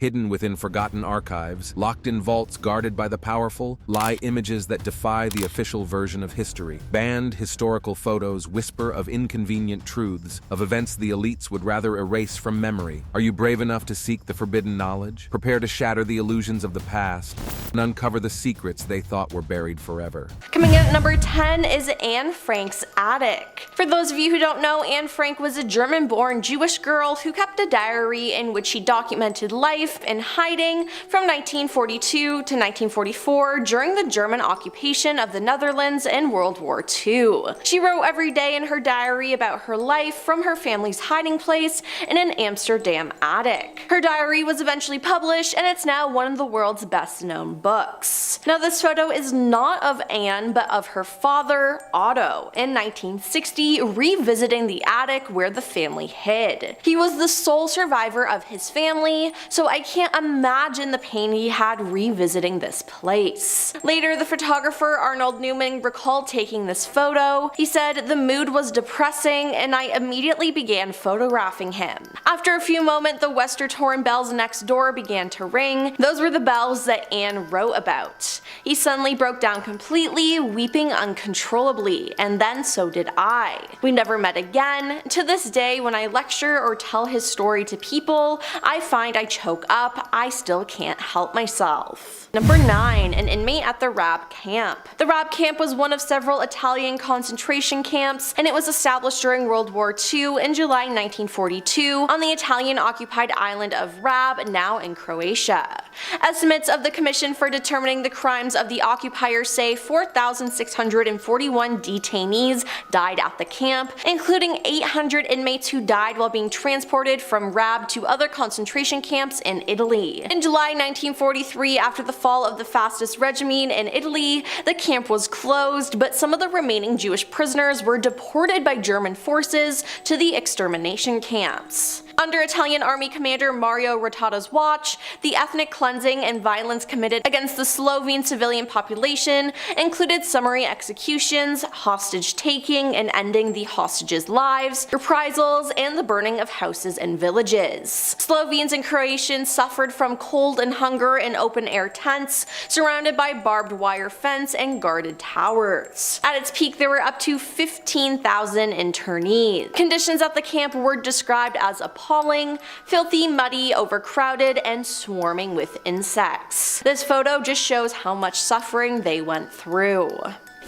Hidden within forgotten archives, locked in vaults guarded by the powerful, lie images that defy the official version of history. Banned historical photos whisper of inconvenient truths, of events the elites would rather erase from memory. Are you brave enough to seek the forbidden knowledge? Prepare to shatter the illusions of the past and uncover the secrets they thought were buried forever. Coming in at number 10 is Anne Frank's attic. For those of you who don't know, Anne Frank was a German-born Jewish girl who kept a diary in which she documented life in hiding from 1942 to 1944 during the German occupation of the Netherlands in World War II. She wrote every day in her diary about her life from her family's hiding place in an Amsterdam attic. Her diary was eventually published, and it's now one of the world's best known books. Now, this photo is not of Anne, but of her father, Otto, in 1960, revisiting the attic where the family hid. He was the sole survivor of his family, so I can't imagine the pain he had revisiting this place. Later, the photographer Arnold Newman recalled taking this photo. He said, "The mood was depressing and I immediately began photographing him. After a few moments, the Westertoren bells next door began to ring. Those were the bells that Anne wrote about. He suddenly broke down completely, weeping uncontrollably, and then so did I. We never met again. To this day, when I lecture or tell his story to people, I find I choke up. I still can't help myself." Number 9. An inmate at the Rab camp. The Rab camp was one of several Italian concentration camps, and it was established during World War II in July 1942 on the Italian-occupied island of Rab, now in Croatia. Estimates of the Commission for Determining the Crimes of the Occupiers say 4,641 detainees died at the camp, including 800 inmates who died while being transported from Rab to other concentration camps in Italy. In July 1943, after the fall of the fascist regime in Italy, the camp was closed, but some of the remaining Jewish prisoners were deported by German forces to the extermination camps. Under Italian Army Commander Mario Rotatta's watch, the ethnic cleansing and violence committed against the Slovene civilian population included summary executions, hostage-taking and ending the hostages' lives, reprisals, and the burning of houses and villages. Slovenes and Croatians suffered from cold and hunger in open-air tents, surrounded by barbed wire fence and guarded towers. At its peak, there were up to 15,000 internees. Conditions at the camp were described as appalling, filthy, muddy, overcrowded, and swarming with insects. This photo just shows how much suffering they went through.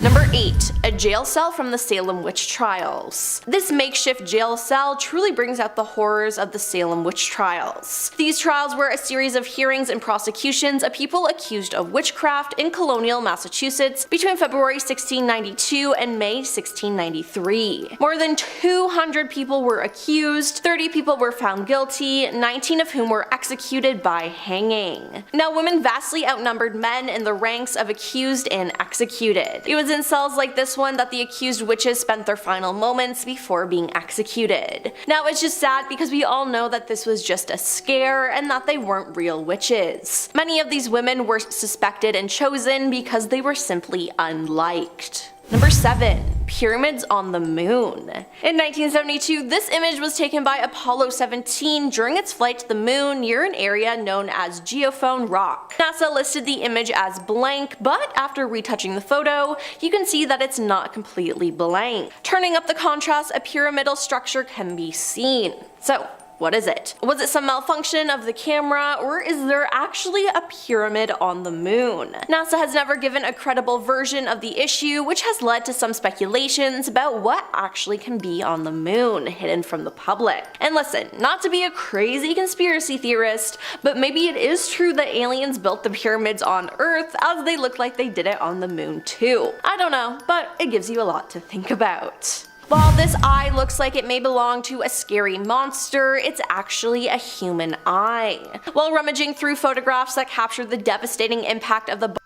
Number 8. A jail cell from the Salem witch trials. This makeshift jail cell truly brings out the horrors of the Salem witch trials. These trials were a series of hearings and prosecutions of people accused of witchcraft in colonial Massachusetts between February 1692 and May 1693. More than 200 people were accused, 30 people were found guilty, 19 of whom were executed by hanging. Now, women vastly outnumbered men in the ranks of accused and executed. It was in cells like this one that the accused witches spent their final moments before being executed. Now, it's just sad because we all know that this was just a scare and that they weren't real witches. Many of these women were suspected and chosen because they were simply unliked. Number 7. Pyramids on the moon. In 1972, this image was taken by Apollo 17 during its flight to the moon near an area known as Geophone Rock. NASA listed the image as blank, but after retouching the photo, you can see that it's not completely blank. Turning up the contrast, a pyramidal structure can be seen. So, what is it? Was it some malfunction of the camera, or is there actually a pyramid on the moon? NASA has never given a credible version of the issue, which has led to some speculations about what actually can be on the moon, hidden from the public. And listen, not to be a crazy conspiracy theorist, but maybe it is true that aliens built the pyramids on Earth as they look like they did it on the moon too. I don't know, but it gives you a lot to think about. While this eye looks like it may belong to a scary monster, it's actually a human eye. While rummaging through photographs that capture the devastating impact of the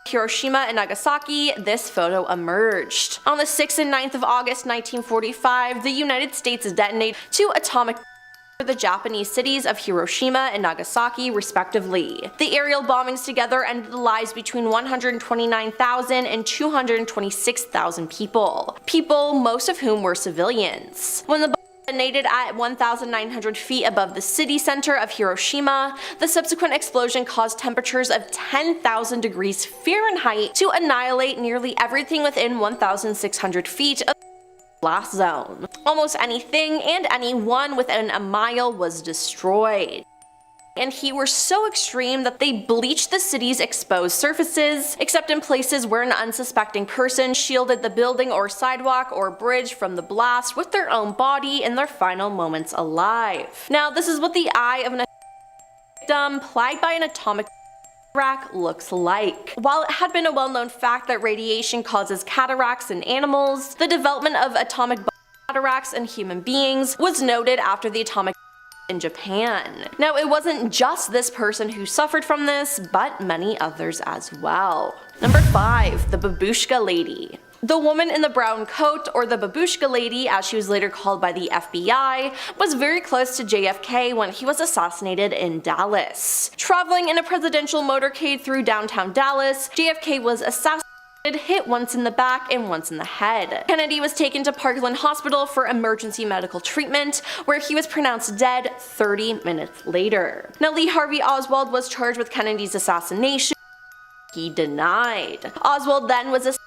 Hiroshima and Nagasaki, this photo emerged. On the 6th and 9th of August 1945, the United States detonated 2 atomic for the Japanese cities of Hiroshima and Nagasaki, respectively. The aerial bombings together ended the lives between 129,000 and 226,000 people. People, most of whom were civilians. When the Detonated at 1,900 feet above the city center of Hiroshima, the subsequent explosion caused temperatures of 10,000 degrees Fahrenheit to annihilate nearly everything within 1,600 feet of the blast zone. Almost anything and anyone within a mile was destroyed. And heat were so extreme that they bleached the city's exposed surfaces, except in places where an unsuspecting person shielded the building or sidewalk or bridge from the blast with their own body in their final moments alive. Now, this is what the eye of an victim plagued by an atomic rack looks like. While it had been a well-known fact that radiation causes cataracts in animals, the development of atomic cataracts in human beings was noted after the atomic in Japan. Now, it wasn't just this person who suffered from this, but many others as well. Number 5. The Babushka Lady. The woman in the brown coat, or the Babushka Lady as she was later called by the FBI, was very close to JFK when he was assassinated in Dallas. Traveling in a presidential motorcade through downtown Dallas, JFK was assassinated, hit once in the back and once in the head. Kennedy was taken to Parkland Hospital for emergency medical treatment, where he was pronounced dead 30 minutes later. Now, Lee Harvey Oswald was charged with Kennedy's assassination. He denied. Oswald then was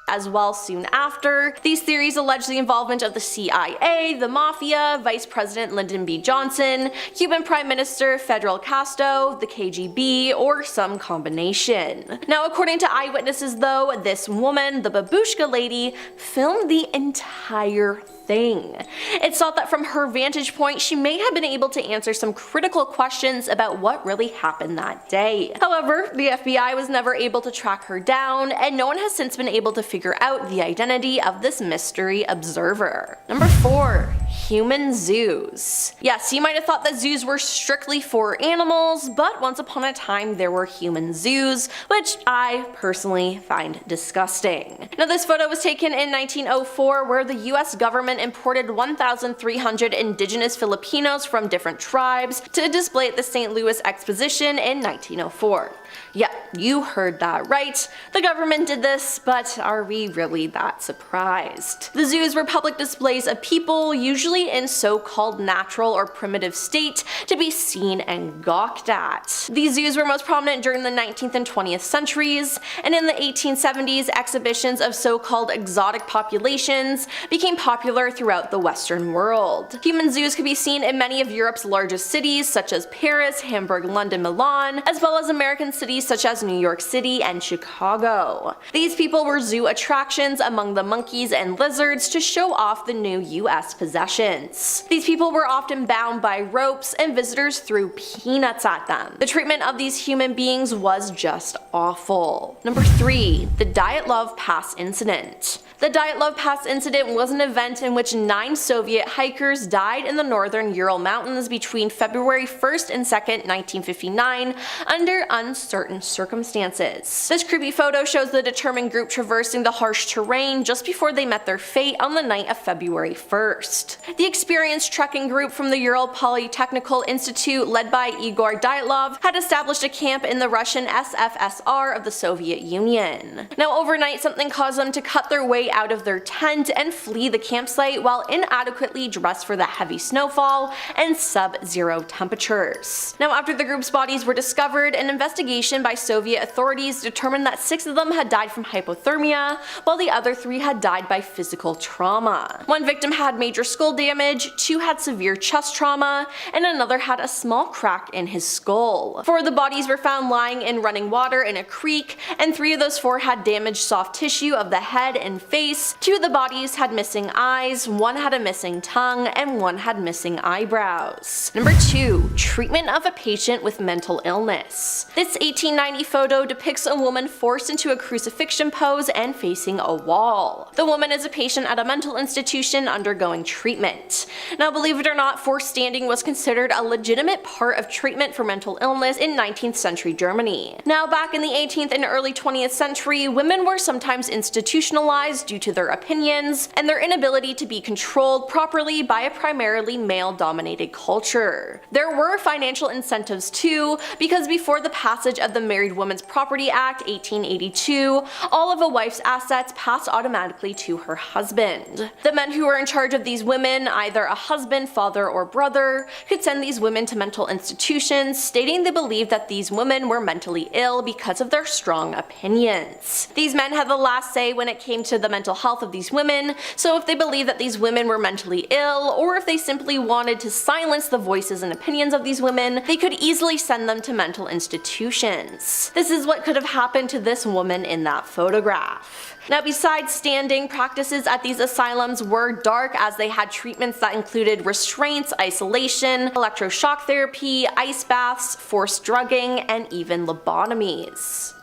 as well soon after. These theories allege the involvement of the CIA, the Mafia, Vice President Lyndon B. Johnson, Cuban Prime Minister Fidel Castro, the KGB, or some combination. Now, according to eyewitnesses though, this woman, the Babushka Lady, filmed the entire thing. It's thought that from her vantage point, she may have been able to answer some critical questions about what really happened that day. However, the FBI was never able to track her down, and no one has since been able to figure out the identity of this mystery observer. Number 4. Human zoos. Yes, you might have thought that zoos were strictly for animals, but once upon a time there were human zoos, which I personally find disgusting. Now, this photo was taken in 1904, where the US government imported 1,300 indigenous Filipinos from different tribes to display at the St. Louis Exposition in 1904. Yeah, you heard that right. The government did this, but are we really that surprised? The zoos were public displays of people, usually in so-called natural or primitive state, to be seen and gawked at. These zoos were most prominent during the 19th and 20th centuries, and in the 1870s, exhibitions of so-called exotic populations became popular throughout the Western world. Human zoos could be seen in many of Europe's largest cities, such as Paris, Hamburg, London, Milan, as well as American cities such as New York City and Chicago. These people were zoo attractions among the monkeys and lizards to show off the new US possessions. These people were often bound by ropes and visitors threw peanuts at them. The treatment of these human beings was just awful. Number 3. The Dyatlov Pass Incident. The Dyatlov Pass incident was an event in which 9 Soviet hikers died in the northern Ural Mountains between February 1st and 2nd, 1959, under uncertain circumstances. This creepy photo shows the determined group traversing the harsh terrain just before they met their fate on the night of February 1st. The experienced trekking group from the Ural Polytechnical Institute, led by Igor Dyatlov, had established a camp in the Russian SFSR of the Soviet Union. Now, overnight, something caused them to cut their way out of their tent and flee the campsite while inadequately dressed for the heavy snowfall and sub-zero temperatures. Now, after the group's bodies were discovered, an investigation by Soviet authorities determined that 6 of them had died from hypothermia, while the other 3 had died by physical trauma. One victim had major skull damage, 2 had severe chest trauma, and another had a small crack in his skull. 4 of the bodies were found lying in running water in a creek, and 3 of those 4 had damaged soft tissue of the head and face. 2 of the bodies had missing eyes, 1 had a missing tongue, and 1 had missing eyebrows. Number 2. Treatment of a patient with mental illness. This 1890 photo depicts a woman forced into a crucifixion pose and facing a wall. The woman is a patient at a mental institution undergoing treatment. Now, believe it or not, forced standing was considered a legitimate part of treatment for mental illness in 19th century Germany. Now, back in the 18th and early 20th century, women were sometimes institutionalized due to their opinions and their inability to be controlled properly by a primarily male-dominated culture. There were financial incentives too, because before the passage of the Married Women's Property Act 1882, all of a wife's assets passed automatically to her husband. The men who were in charge of these women women, either a husband, father, or brother, could send these women to mental institutions, stating they believed that these women were mentally ill because of their strong opinions. These men had the last say when it came to the mental health of these women, so if they believed that these women were mentally ill, or if they simply wanted to silence the voices and opinions of these women, they could easily send them to mental institutions. This is what could have happened to this woman in that photograph. Now, besides standing, practices at these asylums were dark, as they had treatments that included restraints, isolation, electroshock therapy, ice baths, forced drugging, and even lobotomies.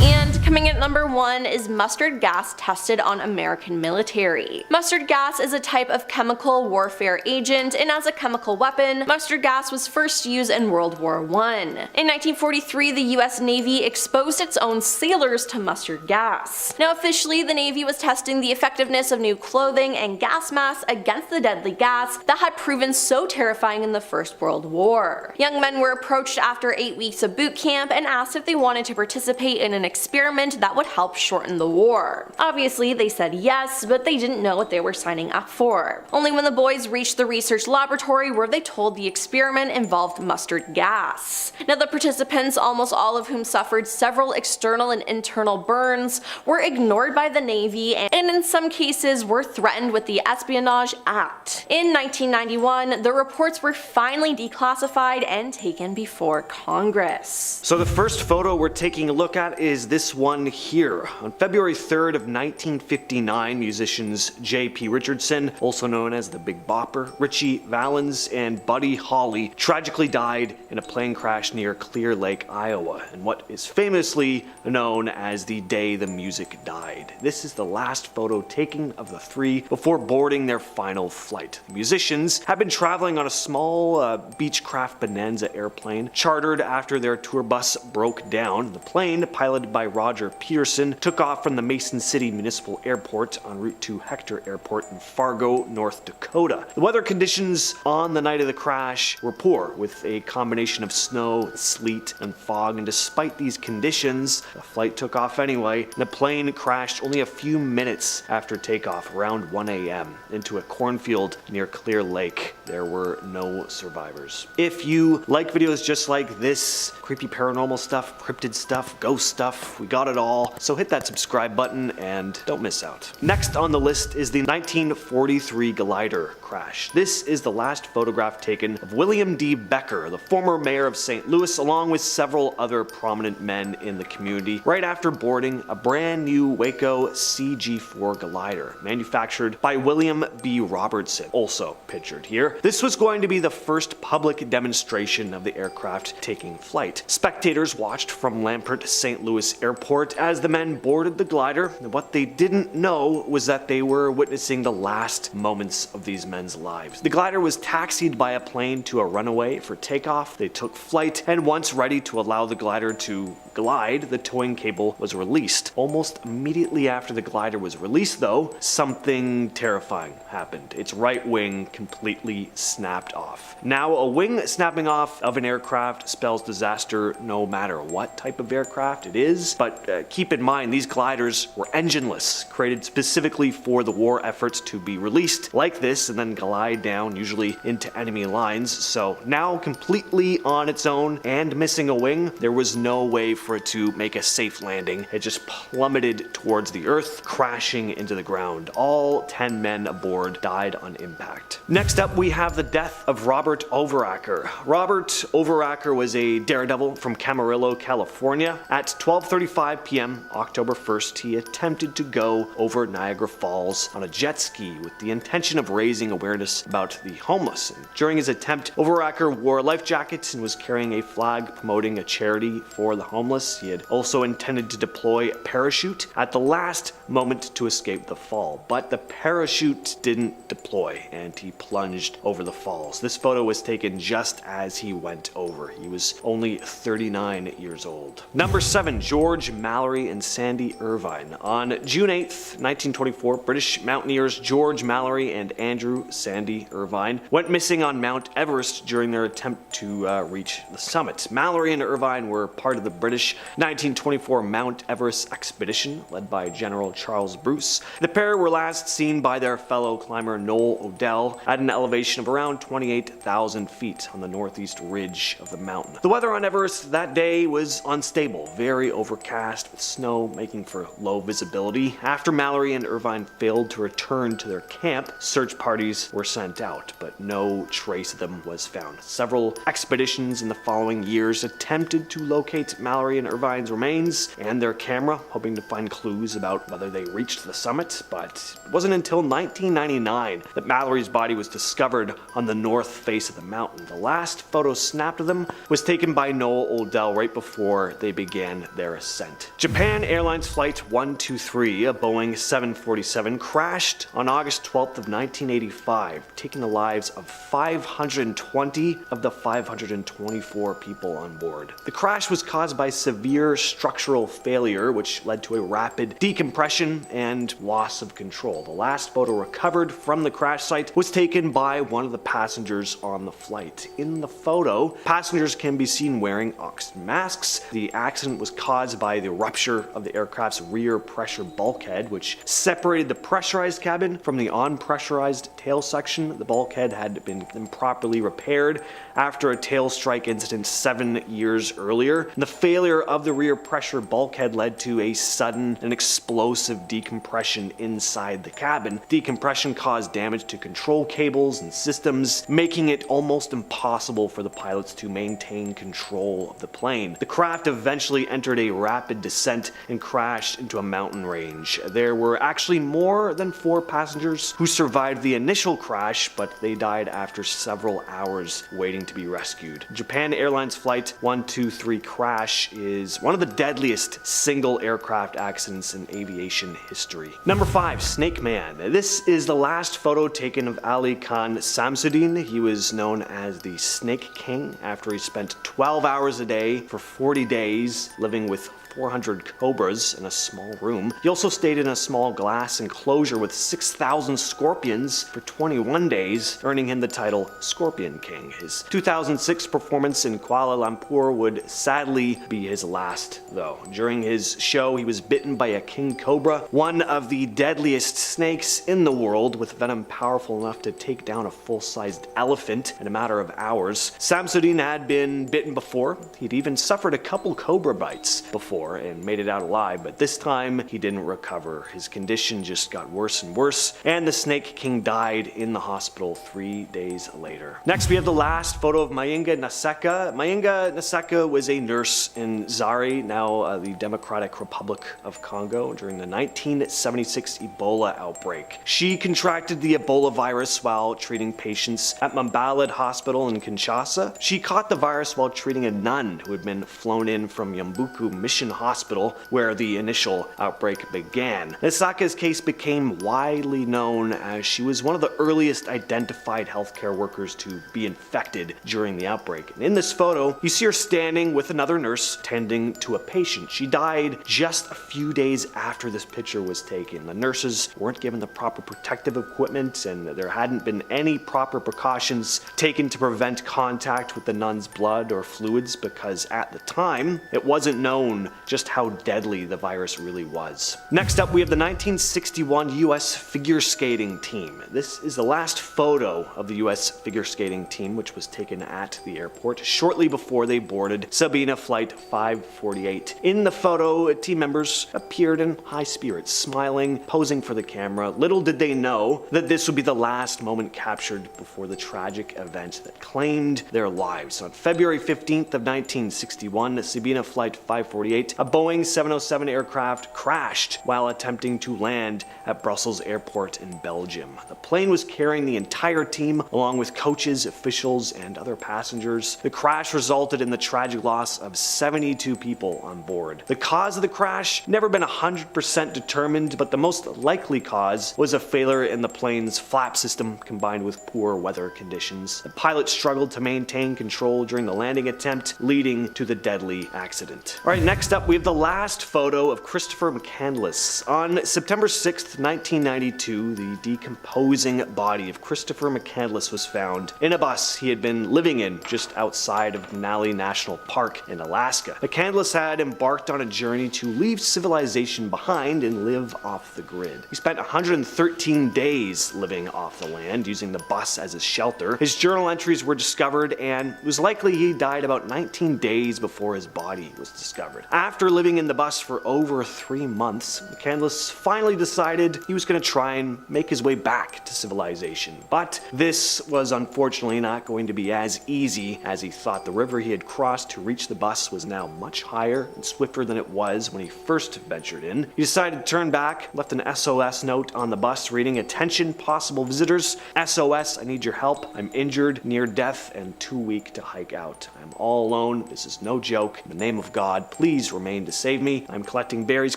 And coming in at number 1 is mustard gas tested on American military. Mustard gas is a type of chemical warfare agent, and as a chemical weapon, mustard gas was first used in World War I. In 1943, the US Navy exposed its own sailors to mustard gas. Now, officially, the Navy was testing the effectiveness of new clothing and gas masks against the deadly gas that had proven so terrifying in the First World War. Young men were approached after 8 weeks of boot camp and asked if they wanted to participate in an experiment that would help shorten the war. Obviously, they said yes, but they didn't know what they were signing up for. Only when the boys reached the research laboratory were they told the experiment involved mustard gas. Now, the participants, almost all of whom suffered several external and internal burns, were ignored by the Navy and in some cases were threatened with the Espionage Act. In 1991, the reports were finally declassified and taken before Congress. So the first photo we're taking a look at is this one here. On February 3rd of 1959, musicians J.P. Richardson, also known as the Big Bopper, Ritchie Valens, and Buddy Holly tragically died in a plane crash near Clear Lake, Iowa, in what is famously known as the day the music died. This is the last photo taken of the three before boarding their final flight. The musicians had been traveling on a small Beechcraft Bonanza airplane, chartered after their tour bus broke down. The plane, piloted by Roger Peterson, took off from the Mason City Municipal Airport en route to Hector Airport in Fargo, North Dakota. The weather conditions on the night of the crash were poor, with a combination of snow, sleet, and fog, and despite these conditions, the flight took off anyway, and the plane crashed only a few minutes after takeoff, around 1 a.m., into a cornfield near Clear Lake. There were no survivors. If you like videos just like this, creepy paranormal stuff, cryptid stuff, ghost stuff, we got it all, so hit that subscribe button and don't miss out. Next on the list is the 1943 glider crash. This is the last photograph taken of William D. Becker, the former mayor of St. Louis, along with several other prominent men in the community, right after boarding a brand new Waco CG-4 glider, manufactured by William B. Robertson, also pictured here. This was going to be the first public demonstration of the aircraft taking flight. Spectators watched from Lampert, St. Louis Airport as the men boarded the glider, and what they didn't know was that they were witnessing the last moments of these men's lives. The glider was taxied by a plane to a runway for takeoff. They took flight, and once ready to allow the glider to glide, the towing cable was released. Almost immediately after the glider was released, though, something terrifying happened. Its right wing completely snapped off. Now, a wing snapping off of an aircraft spells disaster no matter what type of aircraft it is, but keep in mind these gliders were engineless, created specifically for the war efforts to be released like this and then glide down, usually into enemy lines. So now, completely on its own and missing a wing, there was no way for it to make a safe landing. It just plummeted towards the earth, crashing into the ground. All 10 men aboard died on impact. Next up, we have the death of Robert Overacker. Robert Overacker was a daredevil from Camarillo, California. At 12:35 p.m. October 1st, he attempted to go over Niagara Falls on a jet ski with the intention of raising awareness about the homeless. And during his attempt, Overacker wore a life jacket and was carrying a flag promoting a charity for the homeless. He had also intended to deploy a parachute at the last moment to escape the fall, but the parachute didn't deploy and he plunged over the falls. This photo was taken just as he went over. He was only 39 years old. Number 7, George Mallory and Sandy Irvine. On June 8th, 1924, British mountaineers George Mallory and Andrew Sandy Irvine went missing on Mount Everest during their attempt to reach the summit. Mallory and Irvine were part of the British British 1924 Mount Everest expedition led by General Charles Bruce. The pair were last seen by their fellow climber Noel Odell at an elevation of around 28,000 feet on the northeast ridge of the mountain. The weather on Everest that day was unstable, very overcast with snow making for low visibility. After Mallory and Irvine failed to return to their camp, search parties were sent out, but no trace of them was found. Several expeditions in the following years attempted to locate Mallory and Irvine's remains and their camera, hoping to find clues about whether they reached the summit, but it wasn't until 1999 that Mallory's body was discovered on the north face of the mountain. The last photo snapped of them was taken by Noel Odell right before they began their ascent. Japan Airlines Flight 123, a Boeing 747, crashed on August 12th of 1985, taking the lives of 520 of the 524 people on board. The crash was caused by severe structural failure, which led to a rapid decompression and loss of control. The last photo recovered from the crash site was taken by one of the passengers on the flight. In the photo, passengers can be seen wearing oxygen masks. The accident was caused by the rupture of the aircraft's rear pressure bulkhead, which separated the pressurized cabin from the unpressurized tail section. The bulkhead had been improperly repaired after a tail strike incident 7 years earlier. The failure of the rear pressure bulkhead led to a sudden and explosive decompression inside the cabin. Decompression caused damage to control cables and systems, making it almost impossible for the pilots to maintain control of the plane. The craft eventually entered a rapid descent and crashed into a mountain range. There were actually more than 4 passengers who survived the initial crash, but they died after several hours waiting to be rescued. Japan Airlines Flight 123 crash is one of the deadliest single aircraft accidents in aviation history. Number 5, Snake Man. This is the last photo taken of Ali Khan Samsudin. He was known as the Snake King after he spent 12 hours a day for 40 days living with 400 cobras in a small room. He also stayed in a small glass enclosure with 6,000 scorpions for 21 days, earning him the title Scorpion King. His 2006 performance in Kuala Lumpur would sadly be his last, though. During his show, he was bitten by a king cobra, one of the deadliest snakes in the world, with venom powerful enough to take down a full-sized elephant in a matter of hours. Samsudin had been bitten before. He'd even suffered a couple cobra bites before and made it out alive, but this time he didn't recover. His condition just got worse and worse, and the Snake King died in the hospital 3 days later. Next, we have the last photo of Mayinga Naseka. Mayinga Naseka was a nurse in Zaire, now the Democratic Republic of Congo, during the 1976 Ebola outbreak. She contracted the Ebola virus while treating patients at Mambalad Hospital in Kinshasa. She caught the virus while treating a nun who had been flown in from Yambuku Mission Hospital, where the initial outbreak began. Nasaka's case became widely known as she was one of the earliest identified healthcare workers to be infected during the outbreak. And in this photo, you see her standing with another nurse tending to a patient. She died just a few days after this picture was taken. The nurses weren't given the proper protective equipment, and there hadn't been any proper precautions taken to prevent contact with the nun's blood or fluids, because at the time, it wasn't known just how deadly the virus really was. Next up, we have the 1961 US figure skating team. This is the last photo of the US figure skating team, which was taken at the airport shortly before they boarded Sabina Flight 548. In the photo, team members appeared in high spirits, smiling, posing for the camera. Little did they know that this would be the last moment captured before the tragic event that claimed their lives. On February 15th of 1961, Sabina Flight 548, a Boeing 707 aircraft crashed while attempting to land at Brussels Airport in Belgium. The plane was carrying the entire team along with coaches, officials, and other passengers. The crash resulted in the tragic loss of 72 people on board. The cause of the crash never been 100% determined, but the most likely cause was a failure in the plane's flap system combined with poor weather conditions. The pilot struggled to maintain control during the landing attempt, leading to the deadly accident. Alright, next up we have the last photo of Christopher McCandless. On September 6th, 1992, the decomposing body of Christopher McCandless was found in a bus he had been living in just outside of Denali National Park in Alaska. McCandless had embarked on a journey to leave civilization behind and live off the grid. He spent 113 days living off the land, using the bus as his shelter. His journal entries were discovered, and it was likely he died about 19 days before his body was discovered. After living in the bus for over 3 months, McCandless finally decided he was going to try and make his way back to civilization. But this was unfortunately not going to be as easy as he thought. The river he had crossed to reach the bus was now much higher and swifter than it was when he first ventured in. He decided to turn back, left an SOS note on the bus reading, "Attention possible visitors, SOS, I need your help. I'm injured, near death, and too weak to hike out. I'm all alone. This is no joke. In the name of God, please remain to save me. I'm collecting berries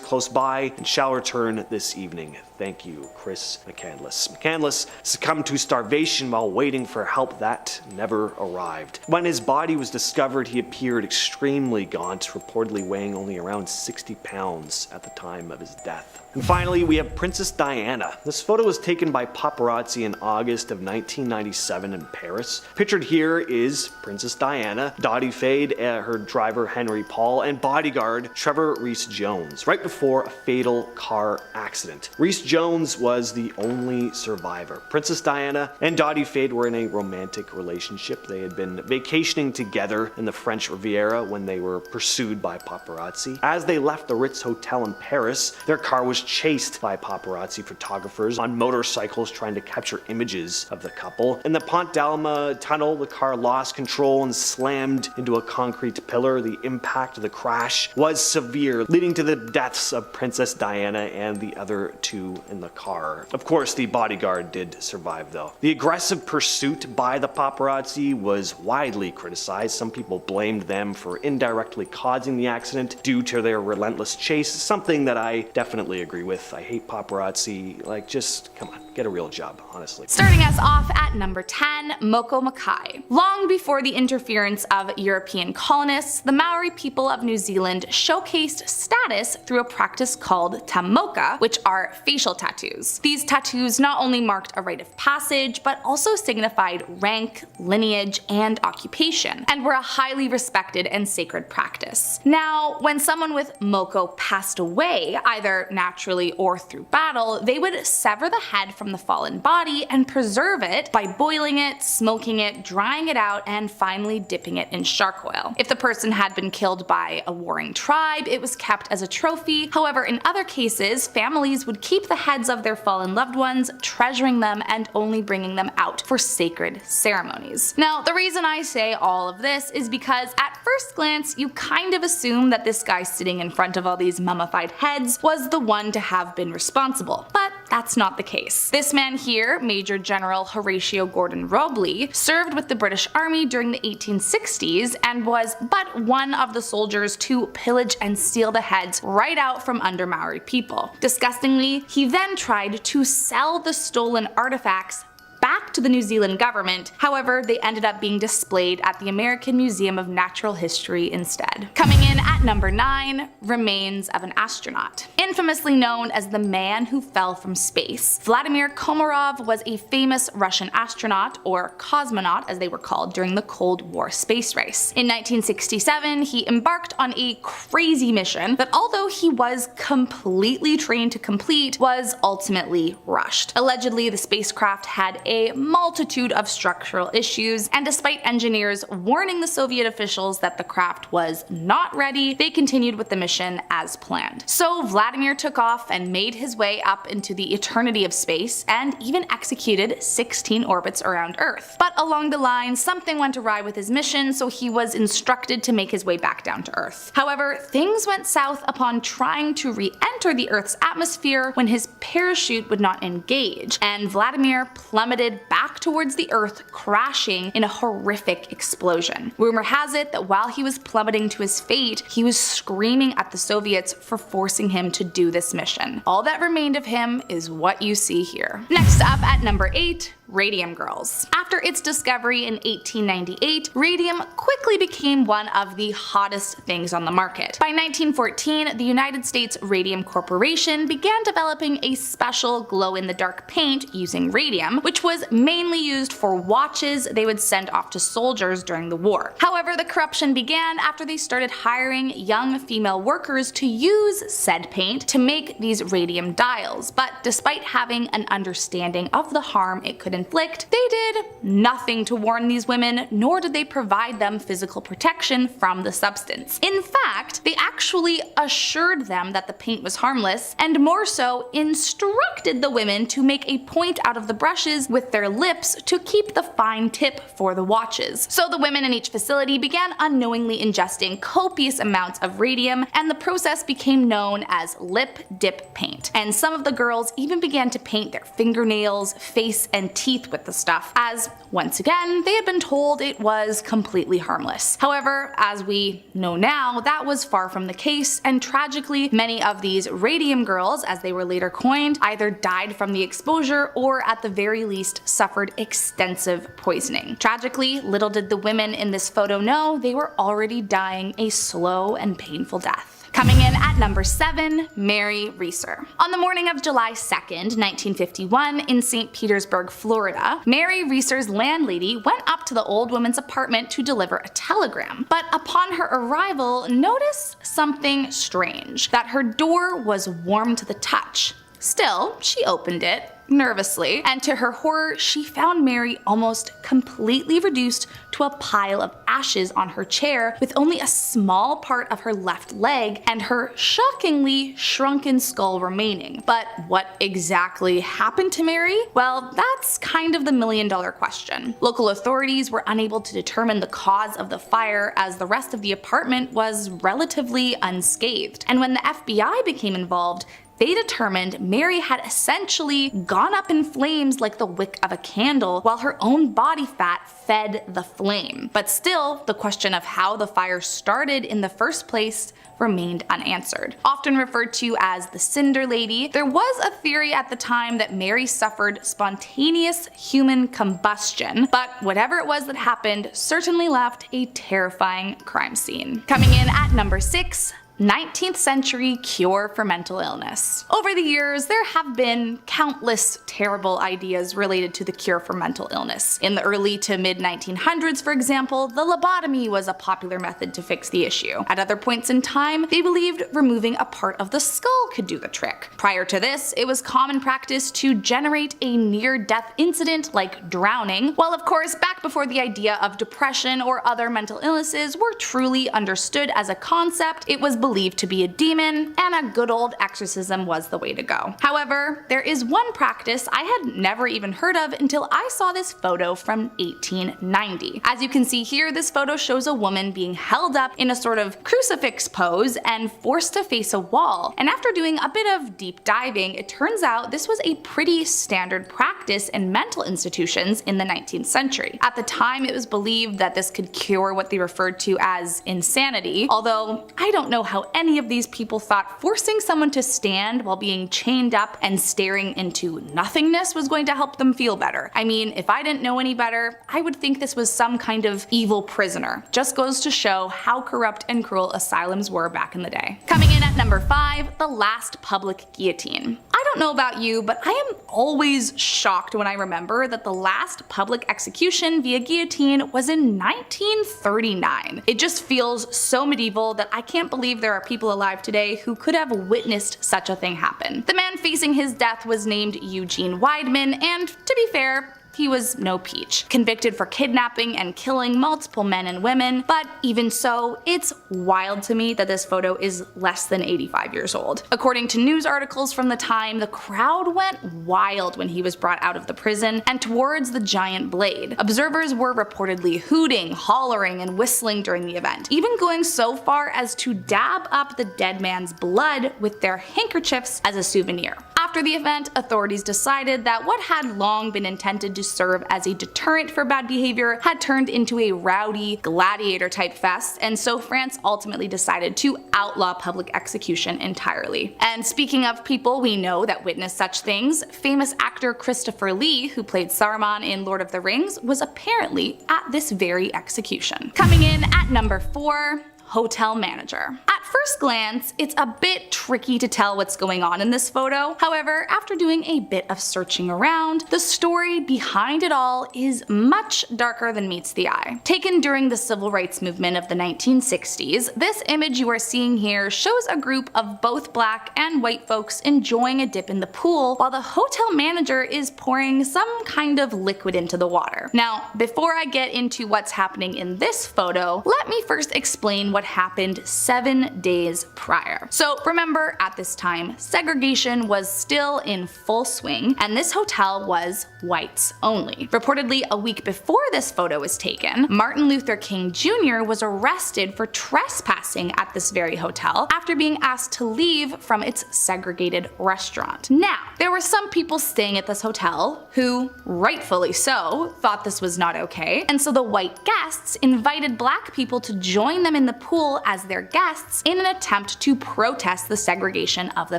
close by and shall return this evening. Thank you, Chris McCandless." McCandless succumbed to starvation while waiting for help that never arrived. When his body was discovered, he appeared extremely gaunt, reportedly weighing only around 60 pounds at the time of his death. And finally, we have Princess Diana. This photo was taken by paparazzi in August of 1997 in Paris. Pictured here is Princess Diana, Dottie Fade, her driver Henry Paul, and bodyguard Trevor Rees-Jones, right before a fatal car accident. Rees-Jones was the only survivor. Princess Diana and Dottie Fade were in a romantic relationship. They had been vacationing together in the French Riviera when they were pursued by paparazzi. As they left the Ritz Hotel in Paris, their car was chased by paparazzi photographers on motorcycles trying to capture images of the couple. In the Pont d'Alma tunnel, the car lost control and slammed into a concrete pillar. The impact of the crash was severe, leading to the deaths of Princess Diana and the other two in the car. Of course, the bodyguard did survive though. The aggressive pursuit by the paparazzi was widely criticized. Some people blamed them for indirectly causing the accident due to their relentless chase, something that I definitely agree with. I hate paparazzi. Like, just come on, get a real job, honestly. Starting us off at number 10, Moko Makai. Long before the interference of European colonists, the Maori people of New Zealand showcased status through a practice called tamoka, which are facial tattoos. These tattoos not only marked a rite of passage, but also signified rank, lineage, and occupation, and were a highly respected and sacred practice. Now, when someone with Moko passed away, either naturally or through battle, they would sever the head from the fallen body and preserve it by boiling it, smoking it, drying it out, and finally dipping it in shark oil. If the person had been killed by a warring tribe, it was kept as a trophy. However, in other cases, families would keep the heads of their fallen loved ones, treasuring them and only bringing them out for sacred ceremonies. Now, the reason I say all of this is because at first glance, you kind of assume that this guy sitting in front of all these mummified heads was the one to have been responsible, but that's not the case. This man here, Major General Horatio Gordon Robley, served with the British Army during the 1860s and was but one of the soldiers to pillage and steal the heads right out from under Maori people. Disgustingly, he then tried to sell the stolen artifacts back to the New Zealand government. However, they ended up being displayed at the American Museum of Natural History instead. Coming in at number 9, remains of an astronaut. Infamously known as the man who fell from space, Vladimir Komarov was a famous Russian astronaut, or cosmonaut as they were called, during the Cold War space race. In 1967, he embarked on a crazy mission that, although he was completely trained to complete, was ultimately rushed. Allegedly, the spacecraft had a multitude of structural issues, and despite engineers warning the Soviet officials that the craft was not ready, they continued with the mission as planned. So Vladimir took off and made his way up into the eternity of space, and even executed 16 orbits around Earth. But along the line, something went awry with his mission, so he was instructed to make his way back down to Earth. However, things went south upon trying to re-enter the Earth's atmosphere when his parachute would not engage, and Vladimir plummeted back towards the Earth, crashing in a horrific explosion. Rumor has it that while he was plummeting to his fate, he was screaming at the Soviets for forcing him to do this mission. All that remained of him is what you see here. Next up at number 8, radium girls. After its discovery in 1898, radium quickly became one of the hottest things on the market. By 1914, the United States Radium Corporation began developing a special glow-in-the-dark paint using radium, which was mainly used for watches they would send off to soldiers during the war. However, the corruption began after they started hiring young female workers to use said paint to make these radium dials, but despite having an understanding of the harm it could inflict, they did nothing to warn these women, nor did they provide them physical protection from the substance. In fact, they actually assured them that the paint was harmless, and more so, instructed the women to make a point out of the brushes with their lips to keep the fine tip for the watches. So the women in each facility began unknowingly ingesting copious amounts of radium, and the process became known as lip dip paint. And some of the girls even began to paint their fingernails, face, and teeth with the stuff, as once again, they had been told it was completely harmless. However, as we know now, that was far from the case, and tragically, many of these radium girls, as they were later coined, either died from the exposure or at the very least suffered extensive poisoning. Tragically, little did the women in this photo know they were already dying a slow and painful death. Coming in at number 7, Mary Reeser. On the morning of July 2nd, 1951, in St. Petersburg, Florida, Mary Reeser's landlady went up to the old woman's apartment to deliver a telegram. But upon her arrival, noticed something strange, that her door was warm to the touch. Still, she opened it nervously, and to her horror, she found Mary almost completely reduced to a pile of ashes on her chair, with only a small part of her left leg and her shockingly shrunken skull remaining. But what exactly happened to Mary? Well, that's kind of the million-dollar question. Local authorities were unable to determine the cause of the fire, as the rest of the apartment was relatively unscathed. And when the FBI became involved, they determined Mary had essentially gone up in flames like the wick of a candle, while her own body fat fed the flame. But still, the question of how the fire started in the first place remained unanswered. Often referred to as the Cinder Lady, there was a theory at the time that Mary suffered spontaneous human combustion, but whatever it was that happened certainly left a terrifying crime scene. Coming in at number 6, 19th century cure for mental illness. Over the years, there have been countless terrible ideas related to the cure for mental illness. In the early to mid 1900s, for example, the lobotomy was a popular method to fix the issue. At other points in time, they believed removing a part of the skull could do the trick. Prior to this, it was common practice to generate a near-death incident like drowning, while of course back before the idea of depression or other mental illnesses were truly understood as a concept, it was believed to be a demon, and a good old exorcism was the way to go. However, there is one practice I had never even heard of until I saw this photo from 1890. As you can see here, this photo shows a woman being held up in a sort of crucifix pose and forced to face a wall. And after doing a bit of deep diving, it turns out this was a pretty standard practice in mental institutions in the 19th century. At the time, it was believed that this could cure what they referred to as insanity, although I don't know how any of these people thought forcing someone to stand while being chained up and staring into nothingness was going to help them feel better. I mean, if I didn't know any better, I would think this was some kind of evil prisoner. Just goes to show how corrupt and cruel asylums were back in the day. Coming in at number 5, the last public guillotine. I don't know about you, but I am always shocked when I remember that the last public execution via guillotine was in 1939. It just feels so medieval that I can't believe there are people alive today who could have witnessed such a thing happen. The man facing his death was named Eugene Weidman, and to be fair, he was no peach. Convicted for kidnapping and killing multiple men and women, but even so, it's wild to me that this photo is less than 85 years old. According to news articles from the time, the crowd went wild when he was brought out of the prison and towards the giant blade. Observers were reportedly hooting, hollering, and whistling during the event, even going so far as to dab up the dead man's blood with their handkerchiefs as a souvenir. After the event, authorities decided that what had long been intended to serve as a deterrent for bad behavior had turned into a rowdy, gladiator-type fest, and so France ultimately decided to outlaw public execution entirely. And speaking of people we know that witnessed such things, famous actor Christopher Lee, who played Saruman in Lord of the Rings, was apparently at this very execution. Coming in at number 4, hotel manager. At first glance, it's a bit tricky to tell what's going on in this photo. However, after doing a bit of searching around, the story behind it all is much darker than meets the eye. Taken during the civil rights movement of the 1960s, this image you are seeing here shows a group of both black and white folks enjoying a dip in the pool while the hotel manager is pouring some kind of liquid into the water. Now, before I get into what's happening in this photo, let me first explain what happened 7 days prior. So remember, at this time, segregation was still in full swing, and this hotel was whites only. Reportedly, a week before this photo was taken, Martin Luther King Jr. was arrested for trespassing at this very hotel after being asked to leave from its segregated restaurant. Now, there were some people staying at this hotel who, rightfully so, thought this was not okay, and so the white guests invited black people to join them in the pool as their guests in an attempt to protest the segregation of the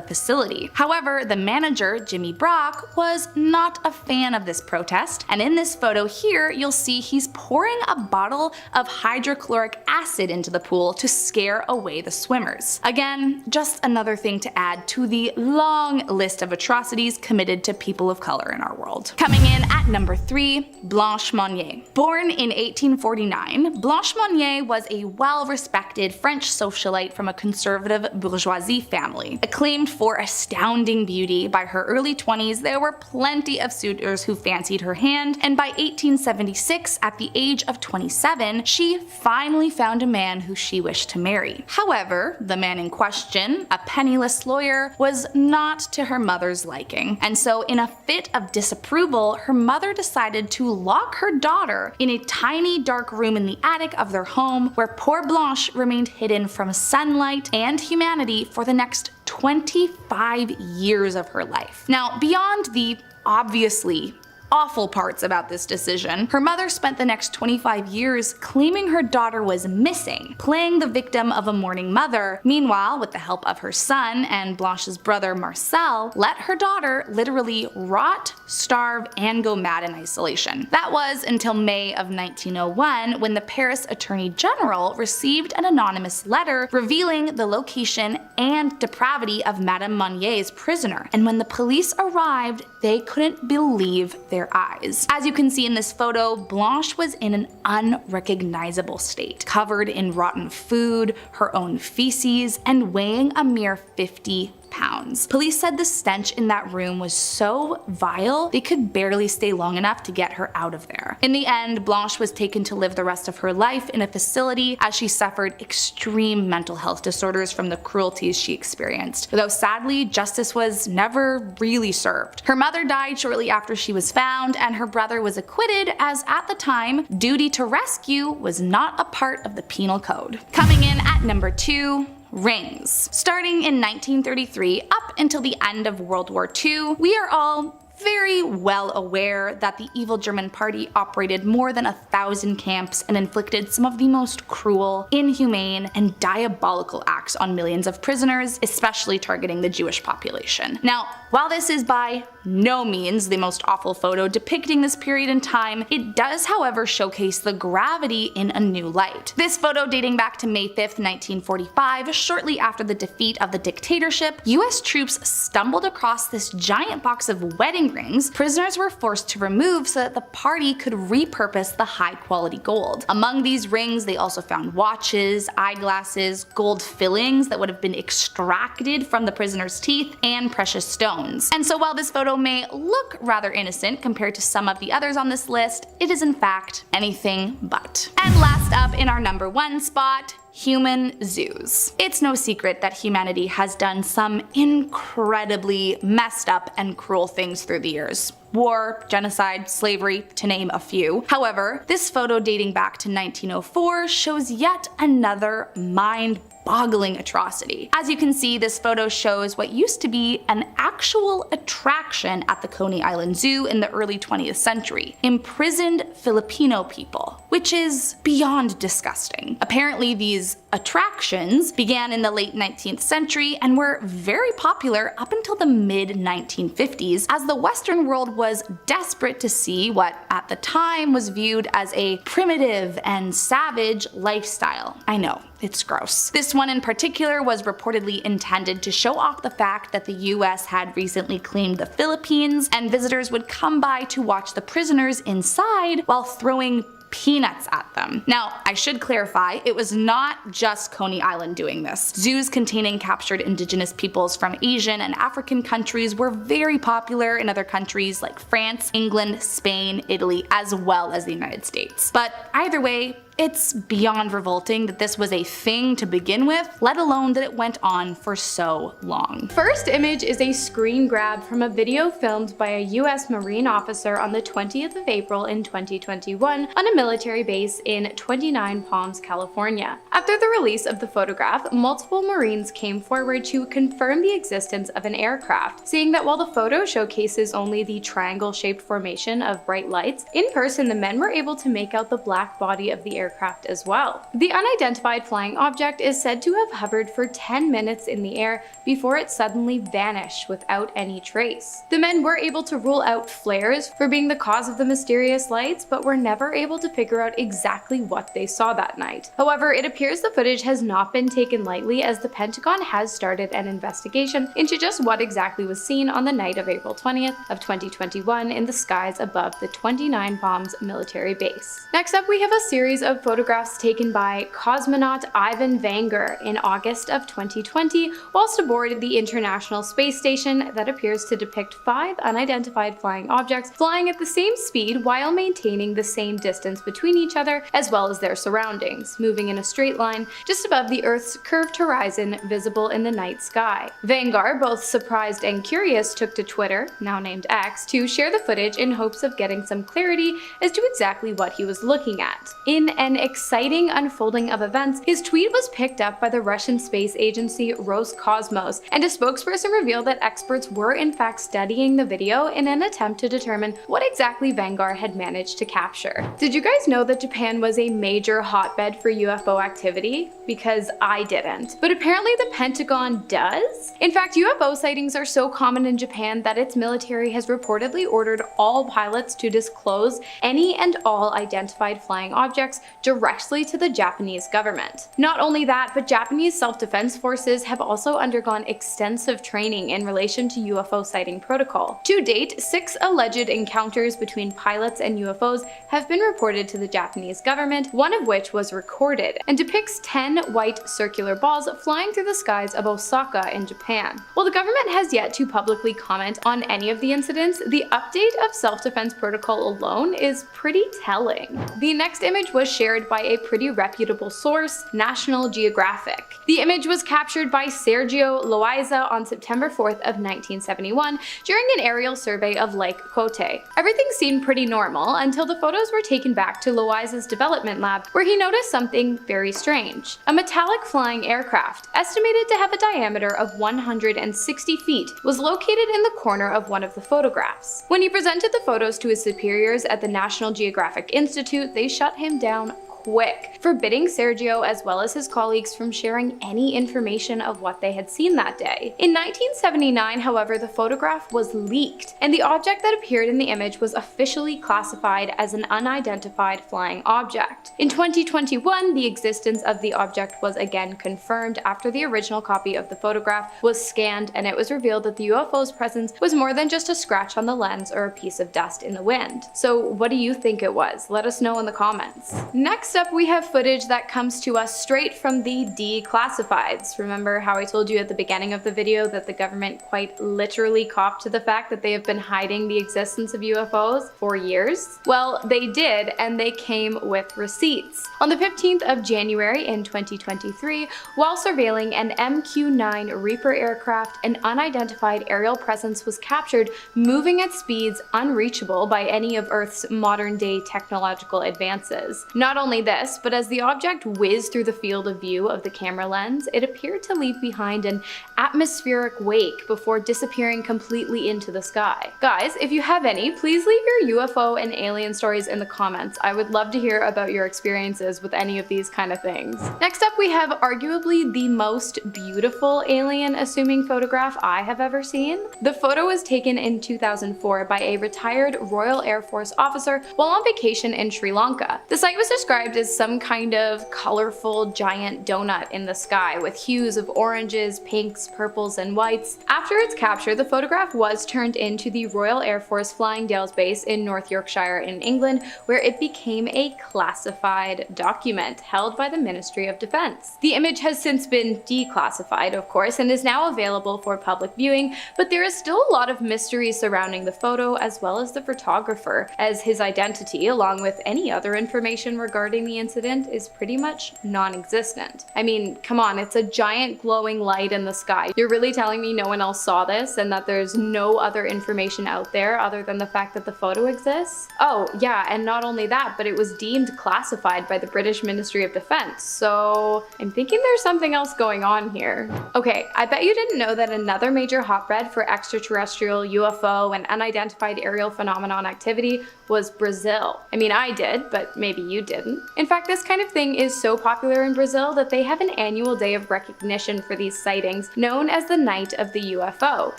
facility. However, the manager, Jimmy Brock, was not a fan of this protest, and in this photo here, you'll see he's pouring a bottle of hydrochloric acid into the pool to scare away the swimmers. Again, just another thing to add to the long list of atrocities committed to people of color in our world. Coming in at number 3, Blanche Monnier. Born in 1849, Blanche Monnier was a well-respected French socialite from a conservative bourgeoisie family. Acclaimed for astounding beauty, by her early 20s there were plenty of suitors who fancied her hand, and by 1876, at the age of 27, she finally found a man who she wished to marry. However, the man in question, a penniless lawyer, was not to her mother's liking, and so in a fit of disapproval, her mother decided to lock her daughter in a tiny dark room in the attic of their home, where poor Blanche remained hidden from sunlight and humanity for the next 25 years of her life. Now, beyond the obviously awful parts about this decision, her mother spent the next 25 years claiming her daughter was missing, playing the victim of a mourning mother. Meanwhile, with the help of her son and Blanche's brother Marcel, let her daughter literally rot, starve, and go mad in isolation. That was until May of 1901, when the Paris Attorney General received an anonymous letter revealing the location and depravity of Madame Monnier's prisoner, and when the police arrived, they couldn't believe their eyes. As you can see in this photo, Blanche was in an unrecognizable state, covered in rotten food, her own feces, and weighing a mere 50 pounds. Police said the stench in that room was so vile they could barely stay long enough to get her out of there. In the end, Blanche was taken to live the rest of her life in a facility as she suffered extreme mental health disorders from the cruelties she experienced, though sadly justice was never really served. Her mother died shortly after she was found, and her brother was acquitted, as at the time, duty to rescue was not a part of the penal code. Coming in at number 2, rings. Starting in 1933 up until the end of World War II, we are all very well aware that the evil German party operated more than 1,000 camps and inflicted some of the most cruel, inhumane, and diabolical acts on millions of prisoners, especially targeting the Jewish population. Now, while this is by no means the most awful photo depicting this period in time, it does however showcase the gravity in a new light. This photo, dating back to May 5th, 1945, shortly after the defeat of the dictatorship, US troops stumbled across this giant box of wedding rings prisoners were forced to remove so that the party could repurpose the high quality gold. Among these rings, they also found watches, eyeglasses, gold fillings that would have been extracted from the prisoners' teeth, and precious stones. And so while this photo may look rather innocent compared to some of the others on this list, it is in fact anything but. And last up in our number 1 spot, human zoos. It's no secret that humanity has done some incredibly messed up and cruel things through the years. war, genocide, slavery, to name a few. However, this photo dating back to 1904 shows yet another mind-boggling atrocity. As you can see, this photo shows what used to be an actual attraction at the Coney Island Zoo in the early 20th century: imprisoned Filipino people, which is beyond disgusting. Apparently, these attractions began in the late 19th century and were very popular up until the mid-1950s, as the Western world was desperate to see what at the time was viewed as a primitive and savage lifestyle. I know, it's gross. This one in particular was reportedly intended to show off the fact that the US had recently claimed the Philippines, and visitors would come by to watch the prisoners inside while throwing peanuts at them. Now, I should clarify, it was not just Coney Island doing this. Zoos containing captured indigenous peoples from Asian and African countries were very popular in other countries like France, England, Spain, Italy, as well as the United States. But either way, it's beyond revolting that this was a thing to begin with, let alone that it went on for so long. First image is a screen grab from a video filmed by a US Marine officer on the 20th of April in 2021 on a military base in 29 Palms, California. After the release of the photograph, multiple Marines came forward to confirm the existence of an aircraft, saying that while the photo showcases only the triangle-shaped formation of bright lights, in person the men were able to make out the black body of the aircraft as well. The unidentified flying object is said to have hovered for 10 minutes in the air before it suddenly vanished without any trace. The men were able to rule out flares for being the cause of the mysterious lights, but were never able to figure out exactly what they saw that night. However, it appears the footage has not been taken lightly, as the Pentagon has started an investigation into just what exactly was seen on the night of April 20th of 2021 in the skies above the 29 Palms military base. Next up, we have a series of photographs taken by cosmonaut Ivan Vanger in August of 2020 whilst aboard the International Space Station that appears to depict 5 unidentified flying objects flying at the same speed while maintaining the same distance between each other as well as their surroundings, moving in a straight line just above the Earth's curved horizon visible in the night sky. Vangar, both surprised and curious, took to Twitter, now named X, to share the footage in hopes of getting some clarity as to exactly what he was looking at. In an exciting unfolding of events, his tweet was picked up by the Russian space agency Roscosmos, and a spokesperson revealed that experts were in fact studying the video in an attempt to determine what exactly Vangar had managed to capture. Did you guys know that Japan was a major hotbed for UFO activity? Because I didn't. But apparently the Pentagon does? In fact, UFO sightings are so common in Japan that its military has reportedly ordered all pilots to disclose any and all identified flying objects directly to the Japanese government. Not only that, but Japanese self-defense forces have also undergone extensive training in relation to UFO sighting protocol. To date, 6 alleged encounters between pilots and UFOs have been reported to the Japanese government, one of which was recorded, and depicts 10 white circular balls flying through the skies of Osaka in Japan. While the government has yet to publicly comment on any of the incidents, the update of self-defense protocol alone is pretty telling. The next image was shared by a pretty reputable source, National Geographic. The image was captured by Sergio Loaiza on September 4th of 1971 during an aerial survey of Lake Cote. Everything seemed pretty normal until the photos were taken back to Loaiza's development lab, where he noticed something very strange. A metallic flying aircraft, estimated to have a diameter of 160 feet, was located in the corner of one of the photographs. When he presented the photos to his superiors at the National Geographic Institute, they shut him down quick, forbidding Sergio as well as his colleagues from sharing any information of what they had seen that day. In 1979, however, the photograph was leaked, and the object that appeared in the image was officially classified as an unidentified flying object. In 2021, the existence of the object was again confirmed after the original copy of the photograph was scanned, and it was revealed that the UFO's presence was more than just a scratch on the lens or a piece of dust in the wind. So what do you think it was? Let us know in the comments. Next Next up, we have footage that comes to us straight from the declassifieds. Remember how I told you at the beginning of the video that the government quite literally copped to the fact that they have been hiding the existence of UFOs for years? Well, they did, and they came with receipts. On the 15th of January in 2023, while surveilling an MQ-9 Reaper aircraft, an unidentified aerial presence was captured moving at speeds unreachable by any of Earth's modern-day technological advances. Not only this, but as the object whizzed through the field of view of the camera lens, it appeared to leave behind an atmospheric wake before disappearing completely into the sky. Guys, if you have any, please leave your UFO and alien stories in the comments. I would love to hear about your experiences with any of these kind of things. Next up, we have arguably the most beautiful alien assuming photograph I have ever seen. The photo was taken in 2004 by a retired Royal Air Force officer while on vacation in Sri Lanka. The site was described as some kind of colorful giant donut in the sky with hues of oranges, pinks, purples, and whites. After its capture, the photograph was turned into the Royal Air Force Flying Dales base in North Yorkshire in England, where it became a classified document held by the Ministry of Defense. The image has since been declassified, of course, and is now available for public viewing, but there is still a lot of mystery surrounding the photo as well as the photographer, as his identity, along with any other information regarding the incident, is pretty much non-existent. I mean, come on, it's a giant glowing light in the sky. You're really telling me no one else saw this and that there's no other information out there other than the fact that the photo exists? Oh, yeah, and not only that, but it was deemed classified by the British Ministry of Defense, so I'm thinking there's something else going on here. Okay, I bet you didn't know that another major hotbed for extraterrestrial, UFO, and unidentified aerial phenomenon activity was Brazil. I mean, I did, but maybe you didn't. In fact, this kind of thing is so popular in Brazil that they have an annual day of recognition for these sightings known as the Night of the UFO,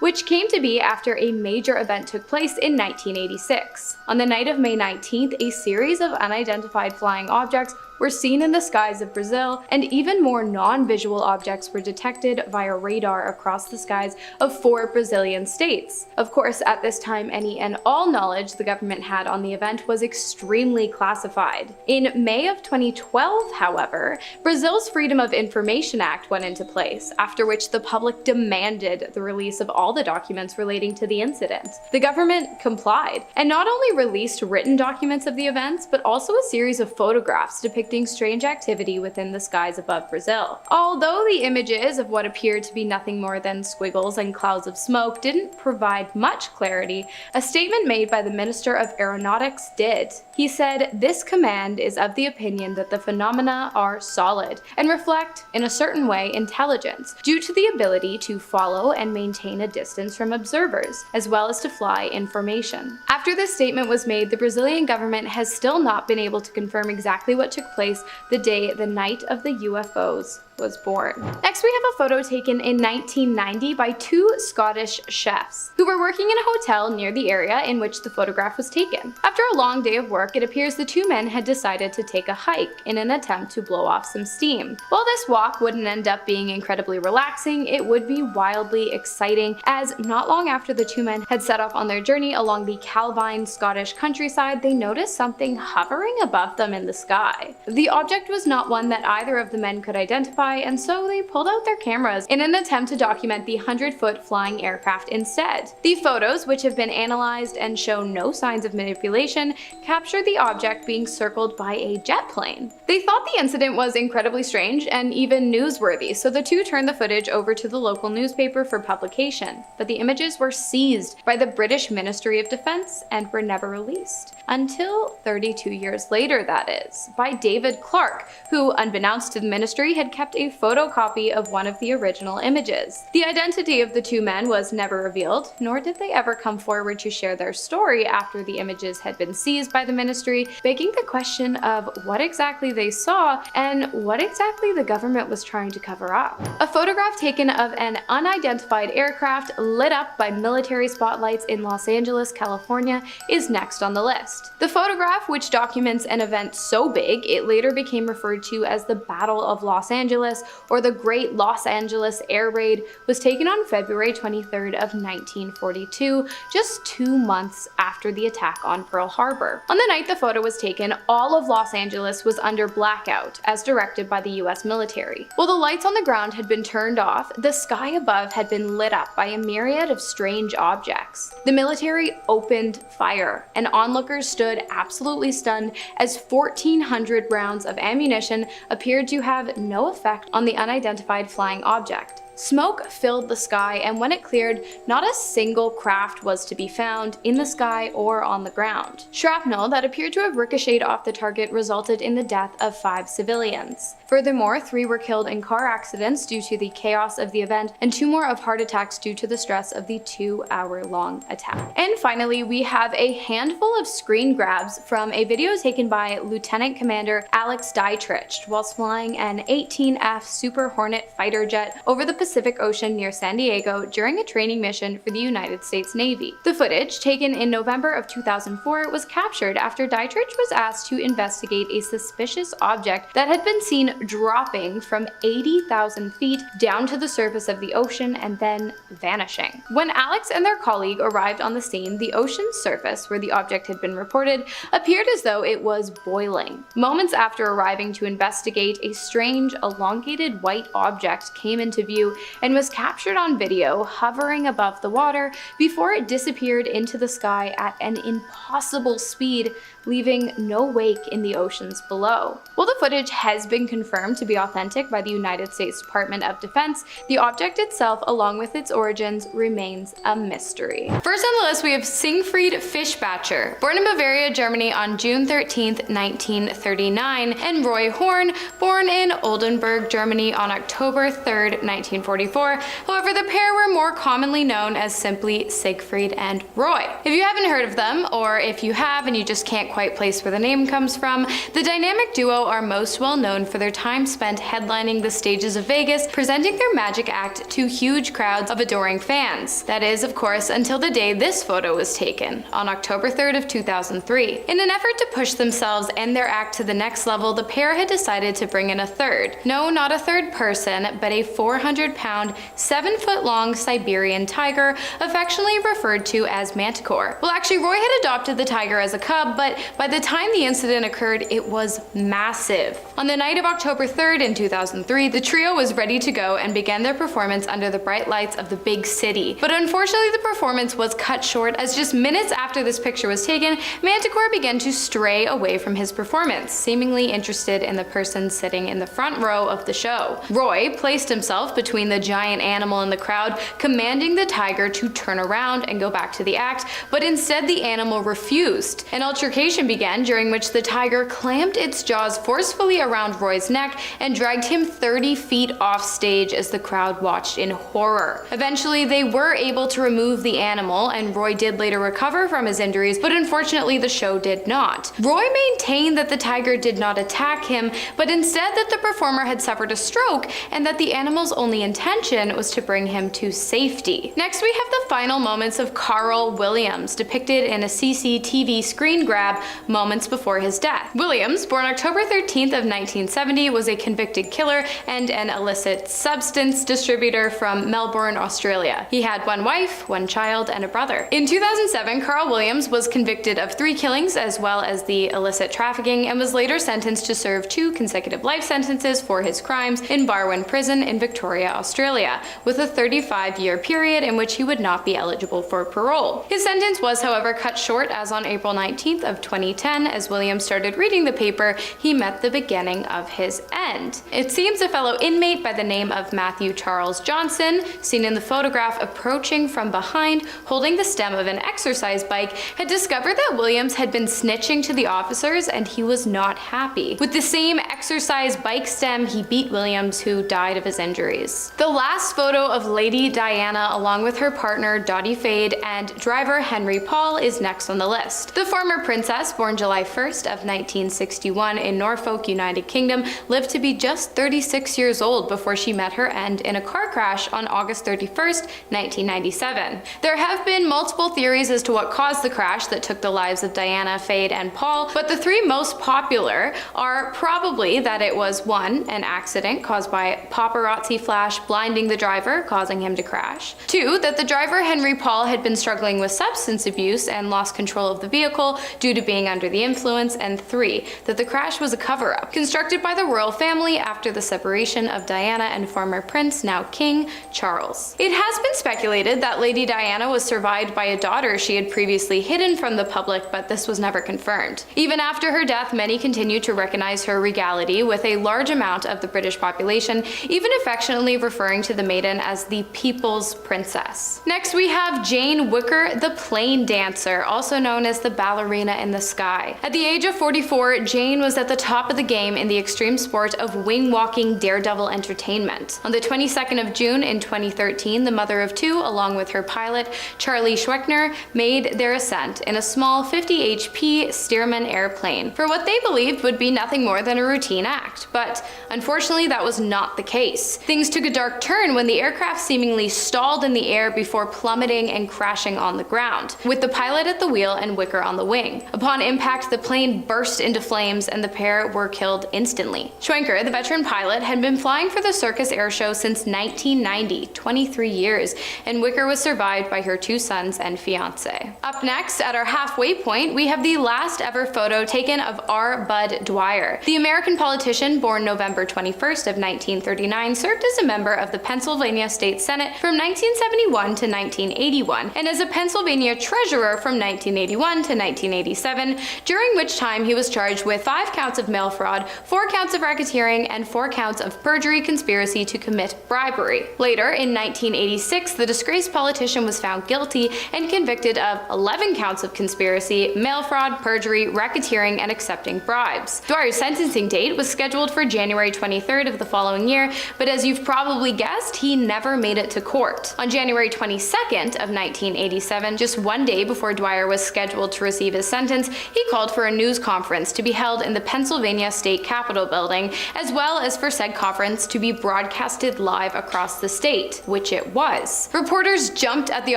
which came to be after a major event took place in 1986. On the night of May 19th, a series of unidentified flying objects were seen in the skies of Brazil, and even more non-visual objects were detected via radar across the skies of 4 Brazilian states. Of course, at this time, any and all knowledge the government had on the event was extremely classified. In May of 2012, however, Brazil's Freedom of Information Act went into place, after which the public demanded the release of all the documents relating to the incident. The government complied, and not only released written documents of the events, but also a series of photographs depicting strange activity within the skies above Brazil. Although the images of what appeared to be nothing more than squiggles and clouds of smoke didn't provide much clarity, a statement made by the Minister of Aeronautics did. He said, "This command is of the opinion that the phenomena are solid and reflect, in a certain way, intelligence, due to the ability to follow and maintain a distance from observers, as well as to fly information." After this statement was made, the Brazilian government has still not been able to confirm exactly what took place the day the Night of the UFOs was born. Next, we have a photo taken in 1990 by 2 Scottish chefs who were working in a hotel near the area in which the photograph was taken. After a long day of work, it appears the 2 men had decided to take a hike in an attempt to blow off some steam. While this walk wouldn't end up being incredibly relaxing, it would be wildly exciting, as not long after the 2 men had set off on their journey along the Calvine Scottish countryside, they noticed something hovering above them in the sky. The object was not one that either of the men could identify, and so they pulled out their cameras in an attempt to document the 100-foot flying aircraft instead. The photos, which have been analyzed and show no signs of manipulation, capture the object being circled by a jet plane. They thought the incident was incredibly strange and even newsworthy, so the 2 turned the footage over to the local newspaper for publication, but the images were seized by the British Ministry of Defense and were never released. Until 32 years later, that is, by David Clark, who, unbeknownst to the ministry, had kept a photocopy of one of the original images. The identity of the 2 men was never revealed, nor did they ever come forward to share their story after the images had been seized by the ministry, begging the question of what exactly they saw and what exactly the government was trying to cover up. A photograph taken of an unidentified aircraft lit up by military spotlights in Los Angeles, California, is next on the list. The photograph, which documents an event so big it later became referred to as the Battle of Los Angeles, Angeles or the Great Los Angeles Air Raid was taken on February 23rd of 1942, just 2 months after the attack on Pearl Harbor. On the night the photo was taken, all of Los Angeles was under blackout, as directed by the US military. While the lights on the ground had been turned off, the sky above had been lit up by a myriad of strange objects. The military opened fire, and onlookers stood absolutely stunned as 1,400 rounds of ammunition appeared to have no effect on the unidentified flying object. Smoke filled the sky, and when it cleared, not a single craft was to be found in the sky or on the ground. Shrapnel that appeared to have ricocheted off the target resulted in the death of 5 civilians. Furthermore, 3 were killed in car accidents due to the chaos of the event, and 2 more of heart attacks due to the stress of the 2-hour-long attack. And finally, we have a handful of screen grabs from a video taken by Lieutenant Commander Alex Dietrich whilst flying an 18F Super Hornet fighter jet over the Pacific Ocean near San Diego during a training mission for the United States Navy. The footage, taken in November of 2004, was captured after Dietrich was asked to investigate a suspicious object that had been seen dropping from 80,000 feet down to the surface of the ocean and then vanishing. When Alex and their colleague arrived on the scene, the ocean's surface, where the object had been reported, appeared as though it was boiling. Moments after arriving to investigate, a strange, elongated white object came into view and was captured on video hovering above the water before it disappeared into the sky at an impossible speed, leaving no wake in the oceans below. While the footage has been confirmed to be authentic by the United States Department of Defense, the object itself, along with its origins, remains a mystery. First on the list, we have Siegfried Fischbacher, born in Bavaria, Germany on June 13, 1939, and Roy Horn, born in Oldenburg, Germany on October 3, 1944. However, the pair were more commonly known as simply Siegfried and Roy. If you haven't heard of them, or if you have and you just can't quite place where the name comes from, the dynamic duo are most well known for their time spent headlining the stages of Vegas, presenting their magic act to huge crowds of adoring fans. That is, of course, until the day this photo was taken, on October 3rd of 2003. In an effort to push themselves and their act to the next level, the pair had decided to bring in a third. No, not a third person, but a 400-pound, 7-foot-long Siberian tiger, affectionately referred to as Manticore. Well, actually, Roy had adopted the tiger as a cub, but by the time the incident occurred, it was massive. On the night of October 3rd in 2003, the trio was ready to go and began their performance under the bright lights of the big city. But unfortunately, the performance was cut short, as just minutes after this picture was taken, Manticore began to stray away from his performance, seemingly interested in the person sitting in the front row of the show. Roy placed himself between the giant animal and the crowd, commanding the tiger to turn around and go back to the act, but instead the animal refused. An altercation began, during which the tiger clamped its jaws forcefully around Roy's neck and dragged him 30 feet off stage as the crowd watched in horror. Eventually, they were able to remove the animal, and Roy did later recover from his injuries, but unfortunately the show did not. Roy maintained that the tiger did not attack him, but instead that the performer had suffered a stroke and that the animal's only intention was to bring him to safety. Next, we have the final moments of Carl Williams, depicted in a CCTV screen grab moments before his death. Williams, born October 13th of 1970, was a convicted killer and an illicit substance distributor from Melbourne, Australia. He had 1 wife, 1 child, and a brother. In 2007, Carl Williams was convicted of 3 killings as well as the illicit trafficking, and was later sentenced to serve 2 consecutive life sentences for his crimes in Barwon Prison in Victoria, Australia, with a 35-year period in which he would not be eligible for parole. His sentence was, however, cut short, as on April 19th of 2010, as Williams started reading the paper, he met the beginning of his end. It seems a fellow inmate by the name of Matthew Charles Johnson, seen in the photograph approaching from behind, holding the stem of an exercise bike, had discovered that Williams had been snitching to the officers, and he was not happy. With the same exercise bike stem, he beat Williams, who died of his injuries. The last photo of Lady Diana along with her partner Dottie Fade and driver Henry Paul is next on the list. The former princess, born July 1st of 1961 in Norfolk, United Kingdom, lived to be just 36 years old before she met her end in a car crash on August 31st, 1997. There have been multiple theories as to what caused the crash that took the lives of Diana, Fade, and Paul, but the three most popular are probably that it was 1. An accident caused by paparazzi flash blinding the driver, causing him to crash. 2. That the driver, Henry Paul, had been struggling with substance abuse and lost control of the vehicle due to being under the influence. And 3. That the crash was a cover-up, constructed by the royal family after the separation of Diana and former prince, now King, Charles. It has been speculated that Lady Diana was survived by a daughter she had previously hidden from the public, but this was never confirmed. Even after her death, many continue to recognize her regality, with a large amount of the British population even affectionately referring to the maiden as the People's Princess. Next, we have Jane Wicker, the Plane Dancer, also known as the ballerina in the sky. At the age of 44, Jane was at the top of the game in the extreme sport of wing-walking daredevil entertainment. On the 22nd of June in 2013, the mother of two, along with her pilot, Charlie Schweckner, made their ascent in a small 50 HP Stearman airplane for what they believed would be nothing more than a routine act. But unfortunately, that was not the case. Things took a dark turn when the aircraft seemingly stalled in the air before plummeting and crashing on the ground, with the pilot at the wheel and Wicker on the wing. Upon impact, the plane burst into flames and the pair were killed instantly. Schwenker, the veteran pilot, had been flying for the Circus Air Show since 1990, 23 years, and Wicker was survived by her 2 sons and fiance. Up next, at our halfway point, we have the last ever photo taken of R. Bud Dwyer. The American politician, born November 21st of 1939, served as a member of the Pennsylvania State Senate from 1971 to 1981, and as a Pennsylvania treasurer from 1981 to 1987, during which time he was charged with 5 counts of mail fraud, 4 counts of racketeering, and 4 counts of perjury conspiracy to commit bribery. Later, in 1986, the disgraced politician was found guilty and convicted of 11 counts of conspiracy, mail fraud, perjury, racketeering, and accepting bribes. Dwyer's sentencing date was scheduled for January 23rd of the following year, but as you've probably guessed, he never made it to court. On January 22nd of 1987, just 1 day before Dwyer was scheduled to receive his sentence, he called for a news conference to be held in the Pennsylvania State Capitol building, as well as for said conference to be broadcasted live across the state, which it was. Reporters jumped at the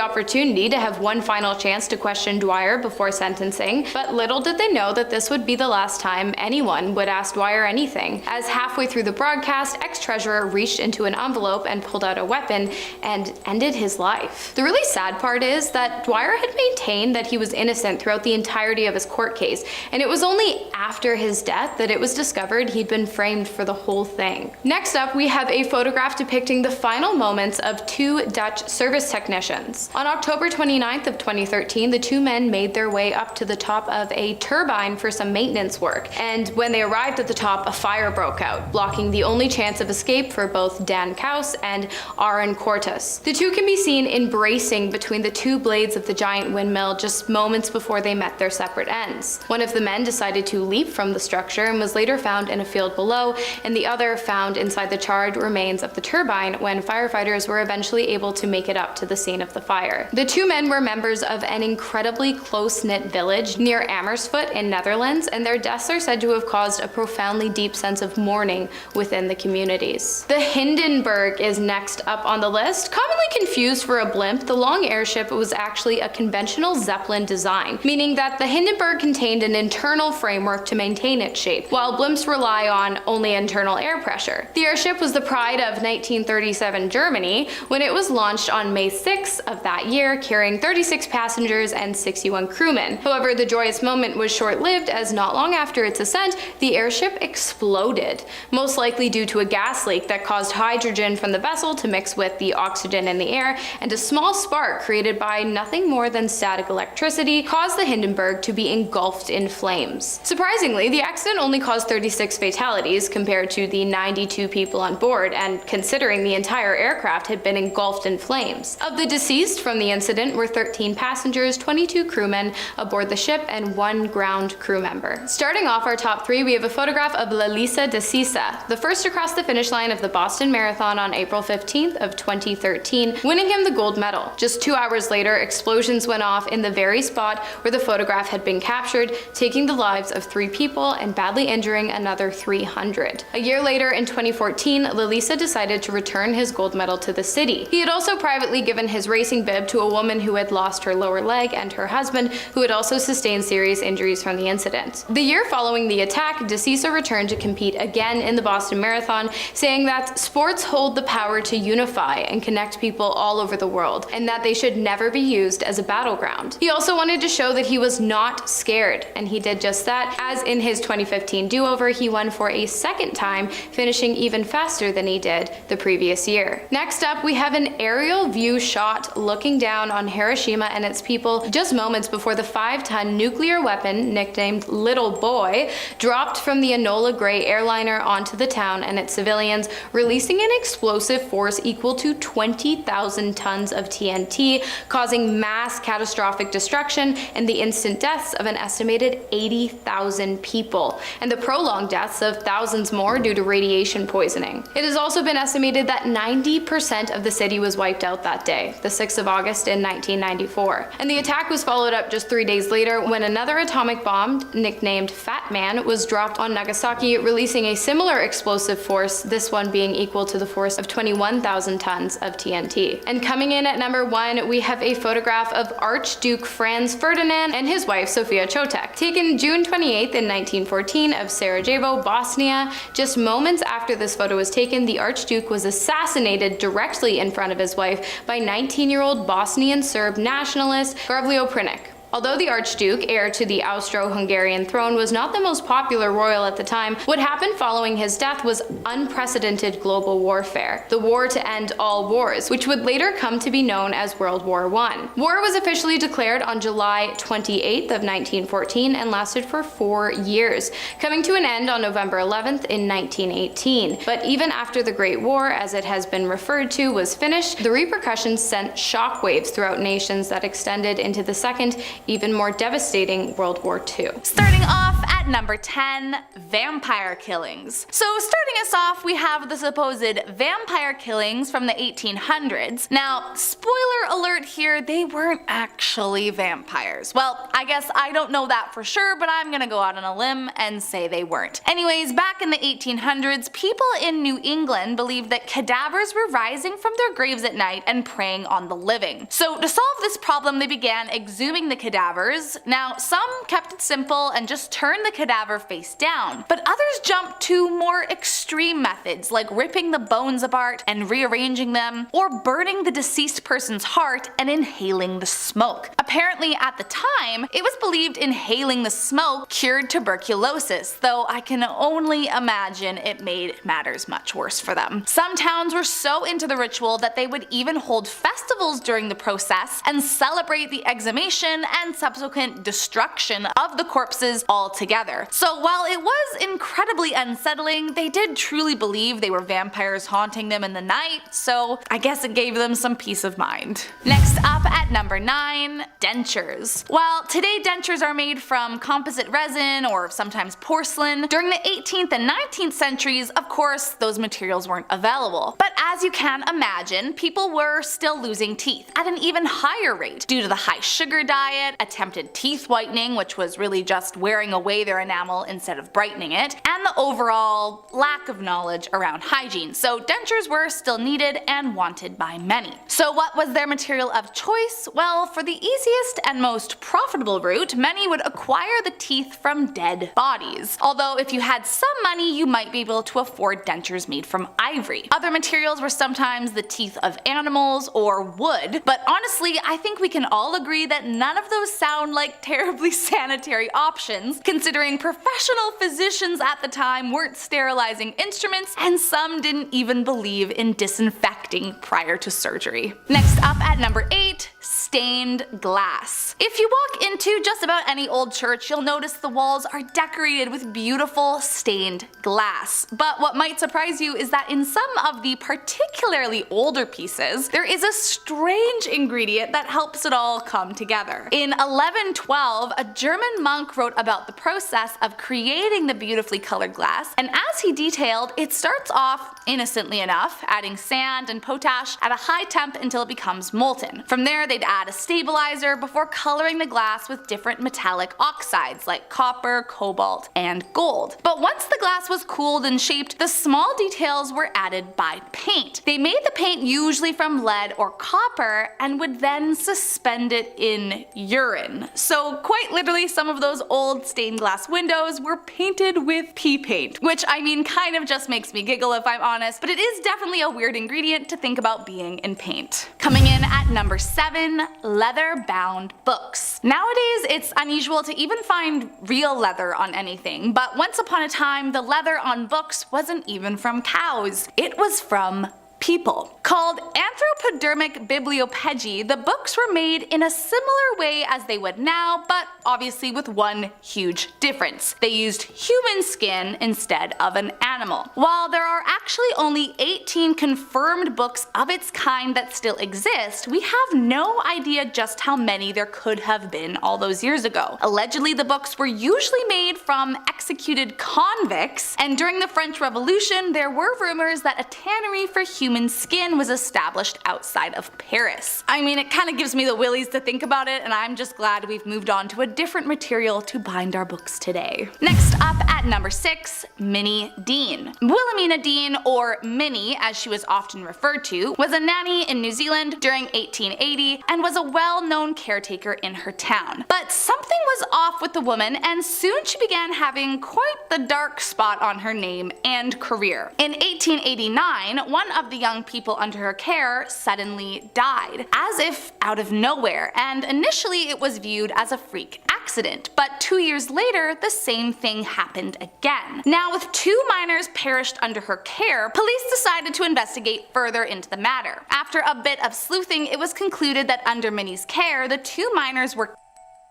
opportunity to have one final chance to question Dwyer before sentencing, but little did they know that this would be the last time anyone would ask Dwyer anything, as halfway through the broadcast, ex-treasurer reached into an envelope and pulled out a weapon and ended his life. The really sad part is that Dwyer had maintained that he was innocent throughout the entirety of his court case, and it was only after his death that it was discovered he'd been framed for the whole thing. Next up, we have a photograph depicting the final moments of 2 Dutch service technicians. On October 29th of 2013, the 2 men made their way up to the top of a turbine for some maintenance work, and when they arrived at the top, a fire broke out, blocking the only chance of escape for both Dan Kaus and Aaron Cortus. The 2 can be seen embracing between the 2 blades of the giant windmill just moments before they met their separate ends. One of the men decided to leap from the structure and was later found in a field below, and the other found inside the charred remains of the turbine when firefighters were eventually able to make it up to the scene of the fire. The 2 men were members of an incredibly close-knit village near Amersfoort in Netherlands, and their deaths are said to have caused a profoundly deep sense of mourning within the communities. The Hindenburg is next up on the list. Commonly confused for a blimp, the long airship was actually a conventional Zeppelin design, meaning that the Hindenburg contained an internal framework to maintain its shape, while blimps rely on only internal air pressure. The airship was the pride of 1937 Germany when it was launched on May 6th of that year, carrying 36 passengers and 61 crewmen. However, the joyous moment was short-lived, as not long after its ascent, the airship exploded, most likely due to a gas leak that caused hydrogen from the vessel to mix with the oxygen in the air, and a small spark created by nothing more than static electricity caused the Hindenburg to be engulfed in flames. Surprisingly, the accident only caused 36 fatalities compared to the 92 people on board, and considering the entire aircraft had been engulfed in flames. Of the deceased from the incident were 13 passengers, 22 crewmen aboard the ship, and 1 ground crew member. Starting off our top 3, we have a photograph of Lalisa de Sisa, the first to cross the finish line of the Boston Marathon marathon on April 15th of 2013, winning him the gold medal. Just 2 hours later, explosions went off in the very spot where the photograph had been captured, taking the lives of 3 people and badly injuring another 300. A year later, in 2014, Lalisa decided to return his gold medal to the city. He had also privately given his racing bib to a woman who had lost her lower leg and her husband, who had also sustained serious injuries from the incident. The year following the attack, DeCisa returned to compete again in the Boston Marathon, saying that sports hold the power to unify and connect people all over the world, and that they should never be used as a battleground. He also wanted to show that he was not scared, and he did just that, as in his 2015 do-over, he won for a second time, finishing even faster than he did the previous year. Next up, we have an aerial view shot looking down on Hiroshima and its people just moments before the 5-ton nuclear weapon, nicknamed Little Boy, dropped from the Enola Gray airliner onto the town and its civilians, releasing an explosive force equal to 20,000 tons of TNT, causing mass catastrophic destruction and the instant deaths of an estimated 80,000 people, and the prolonged deaths of thousands more due to radiation poisoning. It has also been estimated that 90% of the city was wiped out that day, the 6th of August in 1994. And the attack was followed up just 3 days later when another atomic bomb, nicknamed Fat Man, was dropped on Nagasaki, releasing a similar explosive force, this one being equal to the force of 21,000 tons of TNT. And coming in at number 1, we have a photograph of Archduke Franz Ferdinand and his wife Sofia Chotek, taken June 28th in 1914 of Sarajevo, Bosnia. Just moments after this photo was taken, the Archduke was assassinated directly in front of his wife by 19-year-old Bosnian Serb nationalist Gavrilo Princip. Although the Archduke, heir to the Austro-Hungarian throne, was not the most popular royal at the time, what happened following his death was unprecedented global warfare, the war to end all wars, which would later come to be known as World War I. War was officially declared on July 28th of 1914 and lasted for 4 years, coming to an end on November 11th in 1918. But even after the Great War, as it has been referred to, was finished, the repercussions sent shockwaves throughout nations that extended into the second, even more devastating World War II. Starting off at number 10, vampire killings. So starting us off, we have the supposed vampire killings from the 1800s. Now, spoiler alert here, they weren't actually vampires. Well, I guess I don't know that for sure, but I'm gonna go out on a limb and say they weren't. Anyways, back in the 1800s, people in New England believed that cadavers were rising from their graves at night and preying on the living. So to solve this problem, they began exhuming the cadavers. Now, some kept it simple and just turned the cadaver face down, but others jumped to more extreme methods like ripping the bones apart and rearranging them, or burning the deceased person's heart and inhaling the smoke. Apparently at the time, it was believed inhaling the smoke cured tuberculosis, though I can only imagine it made matters much worse for them. Some towns were so into the ritual that they would even hold festivals during the process and celebrate the exhumation and subsequent destruction of the corpses altogether. So while it was incredibly unsettling, they did truly believe they were vampires haunting them in the night, so I guess it gave them some peace of mind. Next up at number 9, dentures. While today dentures are made from composite resin or sometimes porcelain, during the 18th and 19th centuries, of course, those materials weren't available. But as you can imagine, people were still losing teeth at an even higher rate due to the high sugar diet, attempted teeth whitening, which was really just wearing away their enamel instead of brightening it, and the overall lack of knowledge around hygiene. So dentures were still needed and wanted by many. So what was their material of choice? Well, for the easiest and most profitable route, many would acquire the teeth from dead bodies. Although if you had some money, you might be able to afford dentures made from ivory. Other materials were sometimes the teeth of animals or wood, but honestly, I think we can all agree that none of those sound like terribly sanitary options, considering professional physicians at the time weren't sterilizing instruments, and some didn't even believe in disinfecting prior to surgery. Next up at number 8, stained glass. If you walk into just about any old church, you'll notice the walls are decorated with beautiful stained glass. But what might surprise you is that in some of the particularly older pieces, there is a strange ingredient that helps it all come together. In 1112, a German monk wrote about the process process of creating the beautifully colored glass, and as he detailed, it starts off, innocently enough, adding sand and potash at a high temp until it becomes molten. From there, they'd add a stabilizer before coloring the glass with different metallic oxides like copper, cobalt, and gold. But once the glass was cooled and shaped, the small details were added by paint. They made the paint usually from lead or copper and would then suspend it in urine. So quite literally, some of those old stained glass windows were painted with pee paint, which I mean kind of just makes me giggle if I'm honest, but it is definitely a weird ingredient to think about being in paint. Coming in at number 7, leather-bound books. Nowadays, it's unusual to even find real leather on anything, but once upon a time, the leather on books wasn't even from cows. It was from people. Called anthropodermic bibliopegi, the books were made in a similar way as they would now, but obviously with one huge difference. They used human skin instead of an animal. While there are actually only 18 confirmed books of its kind that still exist, we have no idea just how many there could have been all those years ago. Allegedly, the books were usually made from executed convicts, and during the French Revolution, there were rumors that a tannery for human skin was established outside of Paris. I mean, it kind of gives me the willies to think about it, and I'm just glad we've moved on to a different material to bind our books today. Next up at number 6, Minnie Dean. Wilhelmina Dean, or Minnie as she was often referred to, was a nanny in New Zealand during 1880 and was a well-known caretaker in her town. But something was off with the woman, and soon she began having quite the dark spot on her name and career. In 1889, one of the young people under her care suddenly died, as if out of nowhere, and initially it was viewed as a freak accident, but 2 years later the same thing happened again. Now, with 2 minors perished under her care, police decided to investigate further into the matter. After a bit of sleuthing, it was concluded that under Minnie's care, the 2 minors were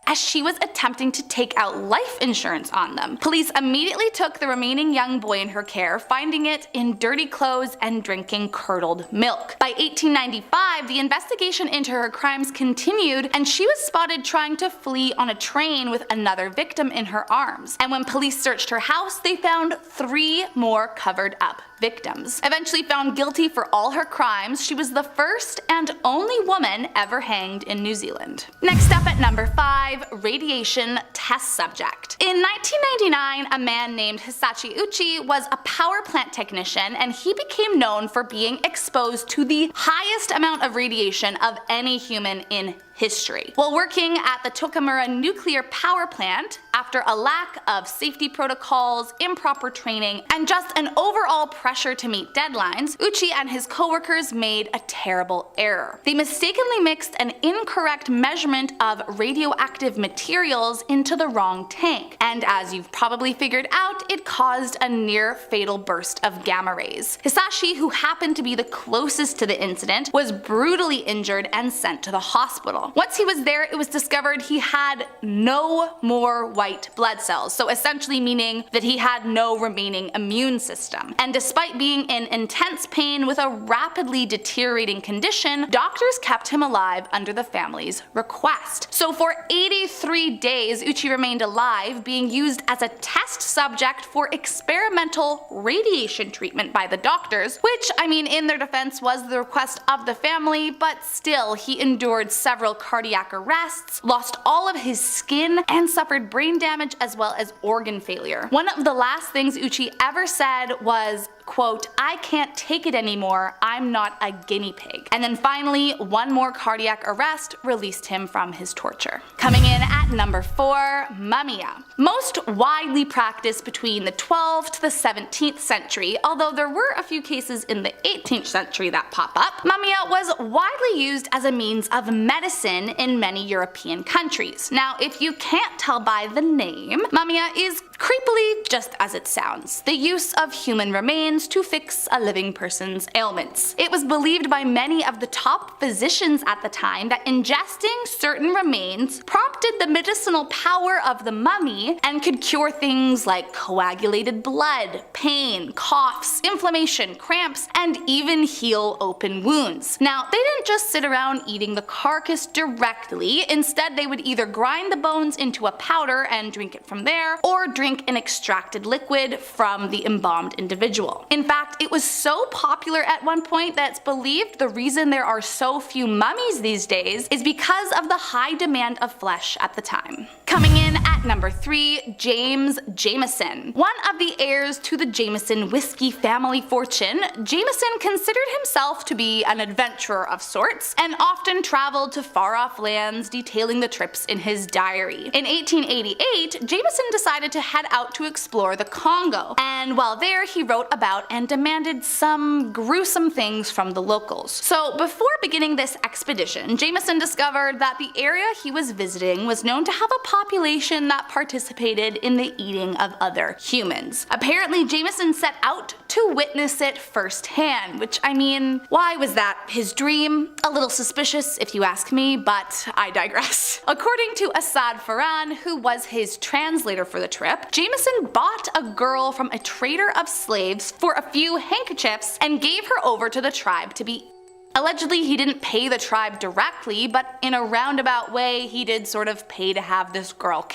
as she was attempting to take out life insurance on them. Police immediately took the remaining young boy in her care, finding it in dirty clothes and drinking curdled milk. By 1895, the investigation into her crimes continued, and she was spotted trying to flee on a train with another victim in her arms. And when police searched her house, they found 3 more covered up victims. Eventually found guilty for all her crimes, she was the first and only woman ever hanged in New Zealand. Next up at number 5, radiation test subject. In 1999, a man named Hisashi Uchi was a power plant technician, and he became known for being exposed to the highest amount of radiation of any human in history. While working at the Tokamura nuclear power plant, after a lack of safety protocols, improper training, and just an overall pressure to meet deadlines, Uchi and his coworkers made a terrible error. They mistakenly mixed an incorrect measurement of radioactive materials into the wrong tank, and as you've probably figured out, it caused a near fatal burst of gamma rays. Hisashi, who happened to be the closest to the incident, was brutally injured and sent to the hospital. Once he was there, it was discovered he had no more white blood cells, so essentially meaning that he had no remaining immune system. And despite being in intense pain with a rapidly deteriorating condition, doctors kept him alive under the family's request. So for 83 days, Uchi remained alive, being used as a test subject for experimental radiation treatment by the doctors, which, I mean, in their defense was the request of the family, but still, he endured several cardiac arrests, lost all of his skin, and suffered brain damage as well as organ failure. One of the last things Uchi ever said was, quote, "I can't take it anymore, I'm not a guinea pig." And then finally, one more cardiac arrest released him from his torture. Coming in at number 4, mumia. Most widely practiced between the 12th to the 17th century, although there were a few cases in the 18th century that pop up, mumia was widely used as a means of medicine in many European countries. Now, if you can't tell by the name, mumia is Creepily, just as it sounds, the use of human remains to fix a living person's ailments. It was believed by many of the top physicians at the time that ingesting certain remains prompted the medicinal power of the mummy and could cure things like coagulated blood, pain, coughs, inflammation, cramps, and even heal open wounds. Now, they didn't just sit around eating the carcass directly. Instead, they would either grind the bones into a powder and drink it from there, or drink an extracted liquid from the embalmed individual. In fact, it was so popular at one point that it's believed the reason there are so few mummies these days is because of the high demand of flesh at the time. Coming in at number 3, James Jameson. One of the heirs to the Jameson whiskey family fortune, Jameson considered himself to be an adventurer of sorts and often traveled to far-off lands, detailing the trips in his diary. In 1888, Jameson decided to head out to explore the Congo, and while there he wrote about and demanded some gruesome things from the locals. So before beginning this expedition, Jameson discovered that the area he was visiting was known to have a population that participated in the eating of other humans. Apparently, Jameson set out to witness it firsthand, which, I mean, why was that his dream? A little suspicious if you ask me, but I digress. According to Asad Farhan, who was his translator for the trip, Jameson bought a girl from a trader of slaves for a few handkerchiefs and gave her over to the tribe to be. Allegedly, he didn't pay the tribe directly, but in a roundabout way, he did sort of pay to have this girl.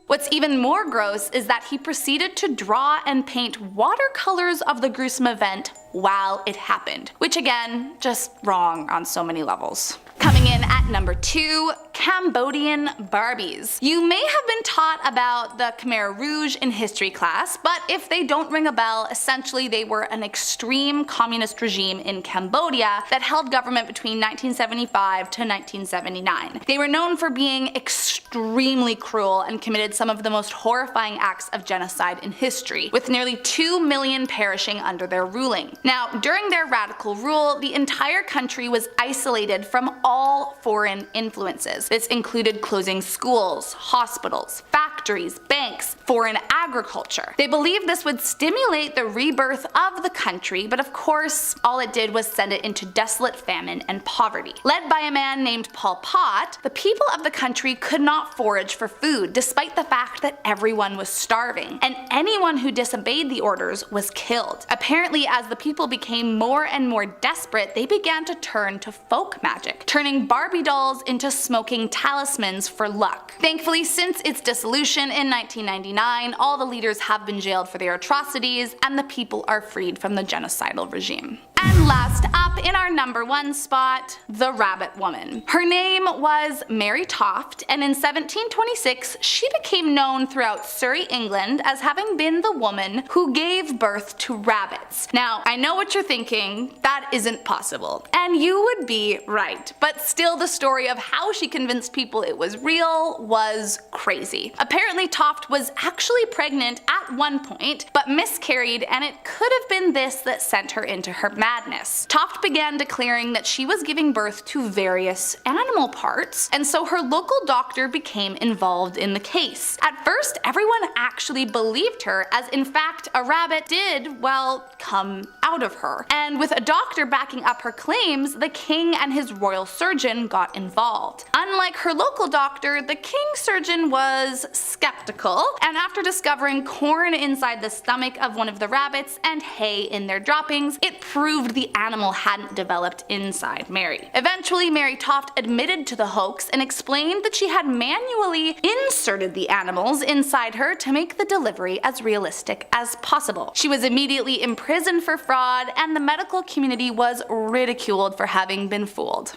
What's even more gross is that he proceeded to draw and paint watercolors of the gruesome event while it happened, which again, just wrong on so many levels. Coming in at number 2, Cambodian Barbies. You may have been taught about the Khmer Rouge in history class, but if they don't ring a bell, essentially they were an extreme communist regime in Cambodia that held government between 1975 to 1979. They were known for being extremely cruel and committed some of the most horrifying acts of genocide in history, with nearly 2 million perishing under their ruling. Now, during their radical rule, the entire country was isolated from all foreign influences. This included closing schools, hospitals, factories, banks, foreign agriculture. They believed this would stimulate the rebirth of the country, but of course, all it did was send it into desolate famine and poverty. Led by a man named Pol Pot, the people of the country could not forage for food, despite the fact that everyone was starving, and anyone who disobeyed the orders was killed. Apparently, as the people became more and more desperate, they began to turn to folk magic, turning Barbie dolls into smoking talismans for luck. Thankfully, since its dissolution in 1999, all the leaders have been jailed for their atrocities, and the people are freed from the genocidal regime. And last up, in our number 1 spot, the Rabbit Woman. Her name was Mary Toft, and in 1726 she became known throughout Surrey, England as having been the woman who gave birth to rabbits. Now, I know what you're thinking, that isn't possible. And you would be right, but still the story of how she convinced people it was real was crazy. Apparently Toft was actually pregnant at one point, but miscarried, and it could have been this that sent her into her madness. Toft began declaring that she was giving birth to various animal parts, and so her local doctor became involved in the case. At first, everyone actually believed her, as in fact a rabbit did, well, come out of her. And with a doctor backing up her claims, the king and his royal surgeon got involved. Unlike her local doctor, the king's surgeon was skeptical, and after discovering corn inside the stomach of one of the rabbits and hay in their droppings, it proved the animal hadn't developed inside Mary. Eventually, Mary Toft admitted to the hoax and explained that she had manually inserted the animals inside her to make the delivery as realistic as possible. She was immediately imprisoned for fraud, and the medical community was ridiculed for having been fooled.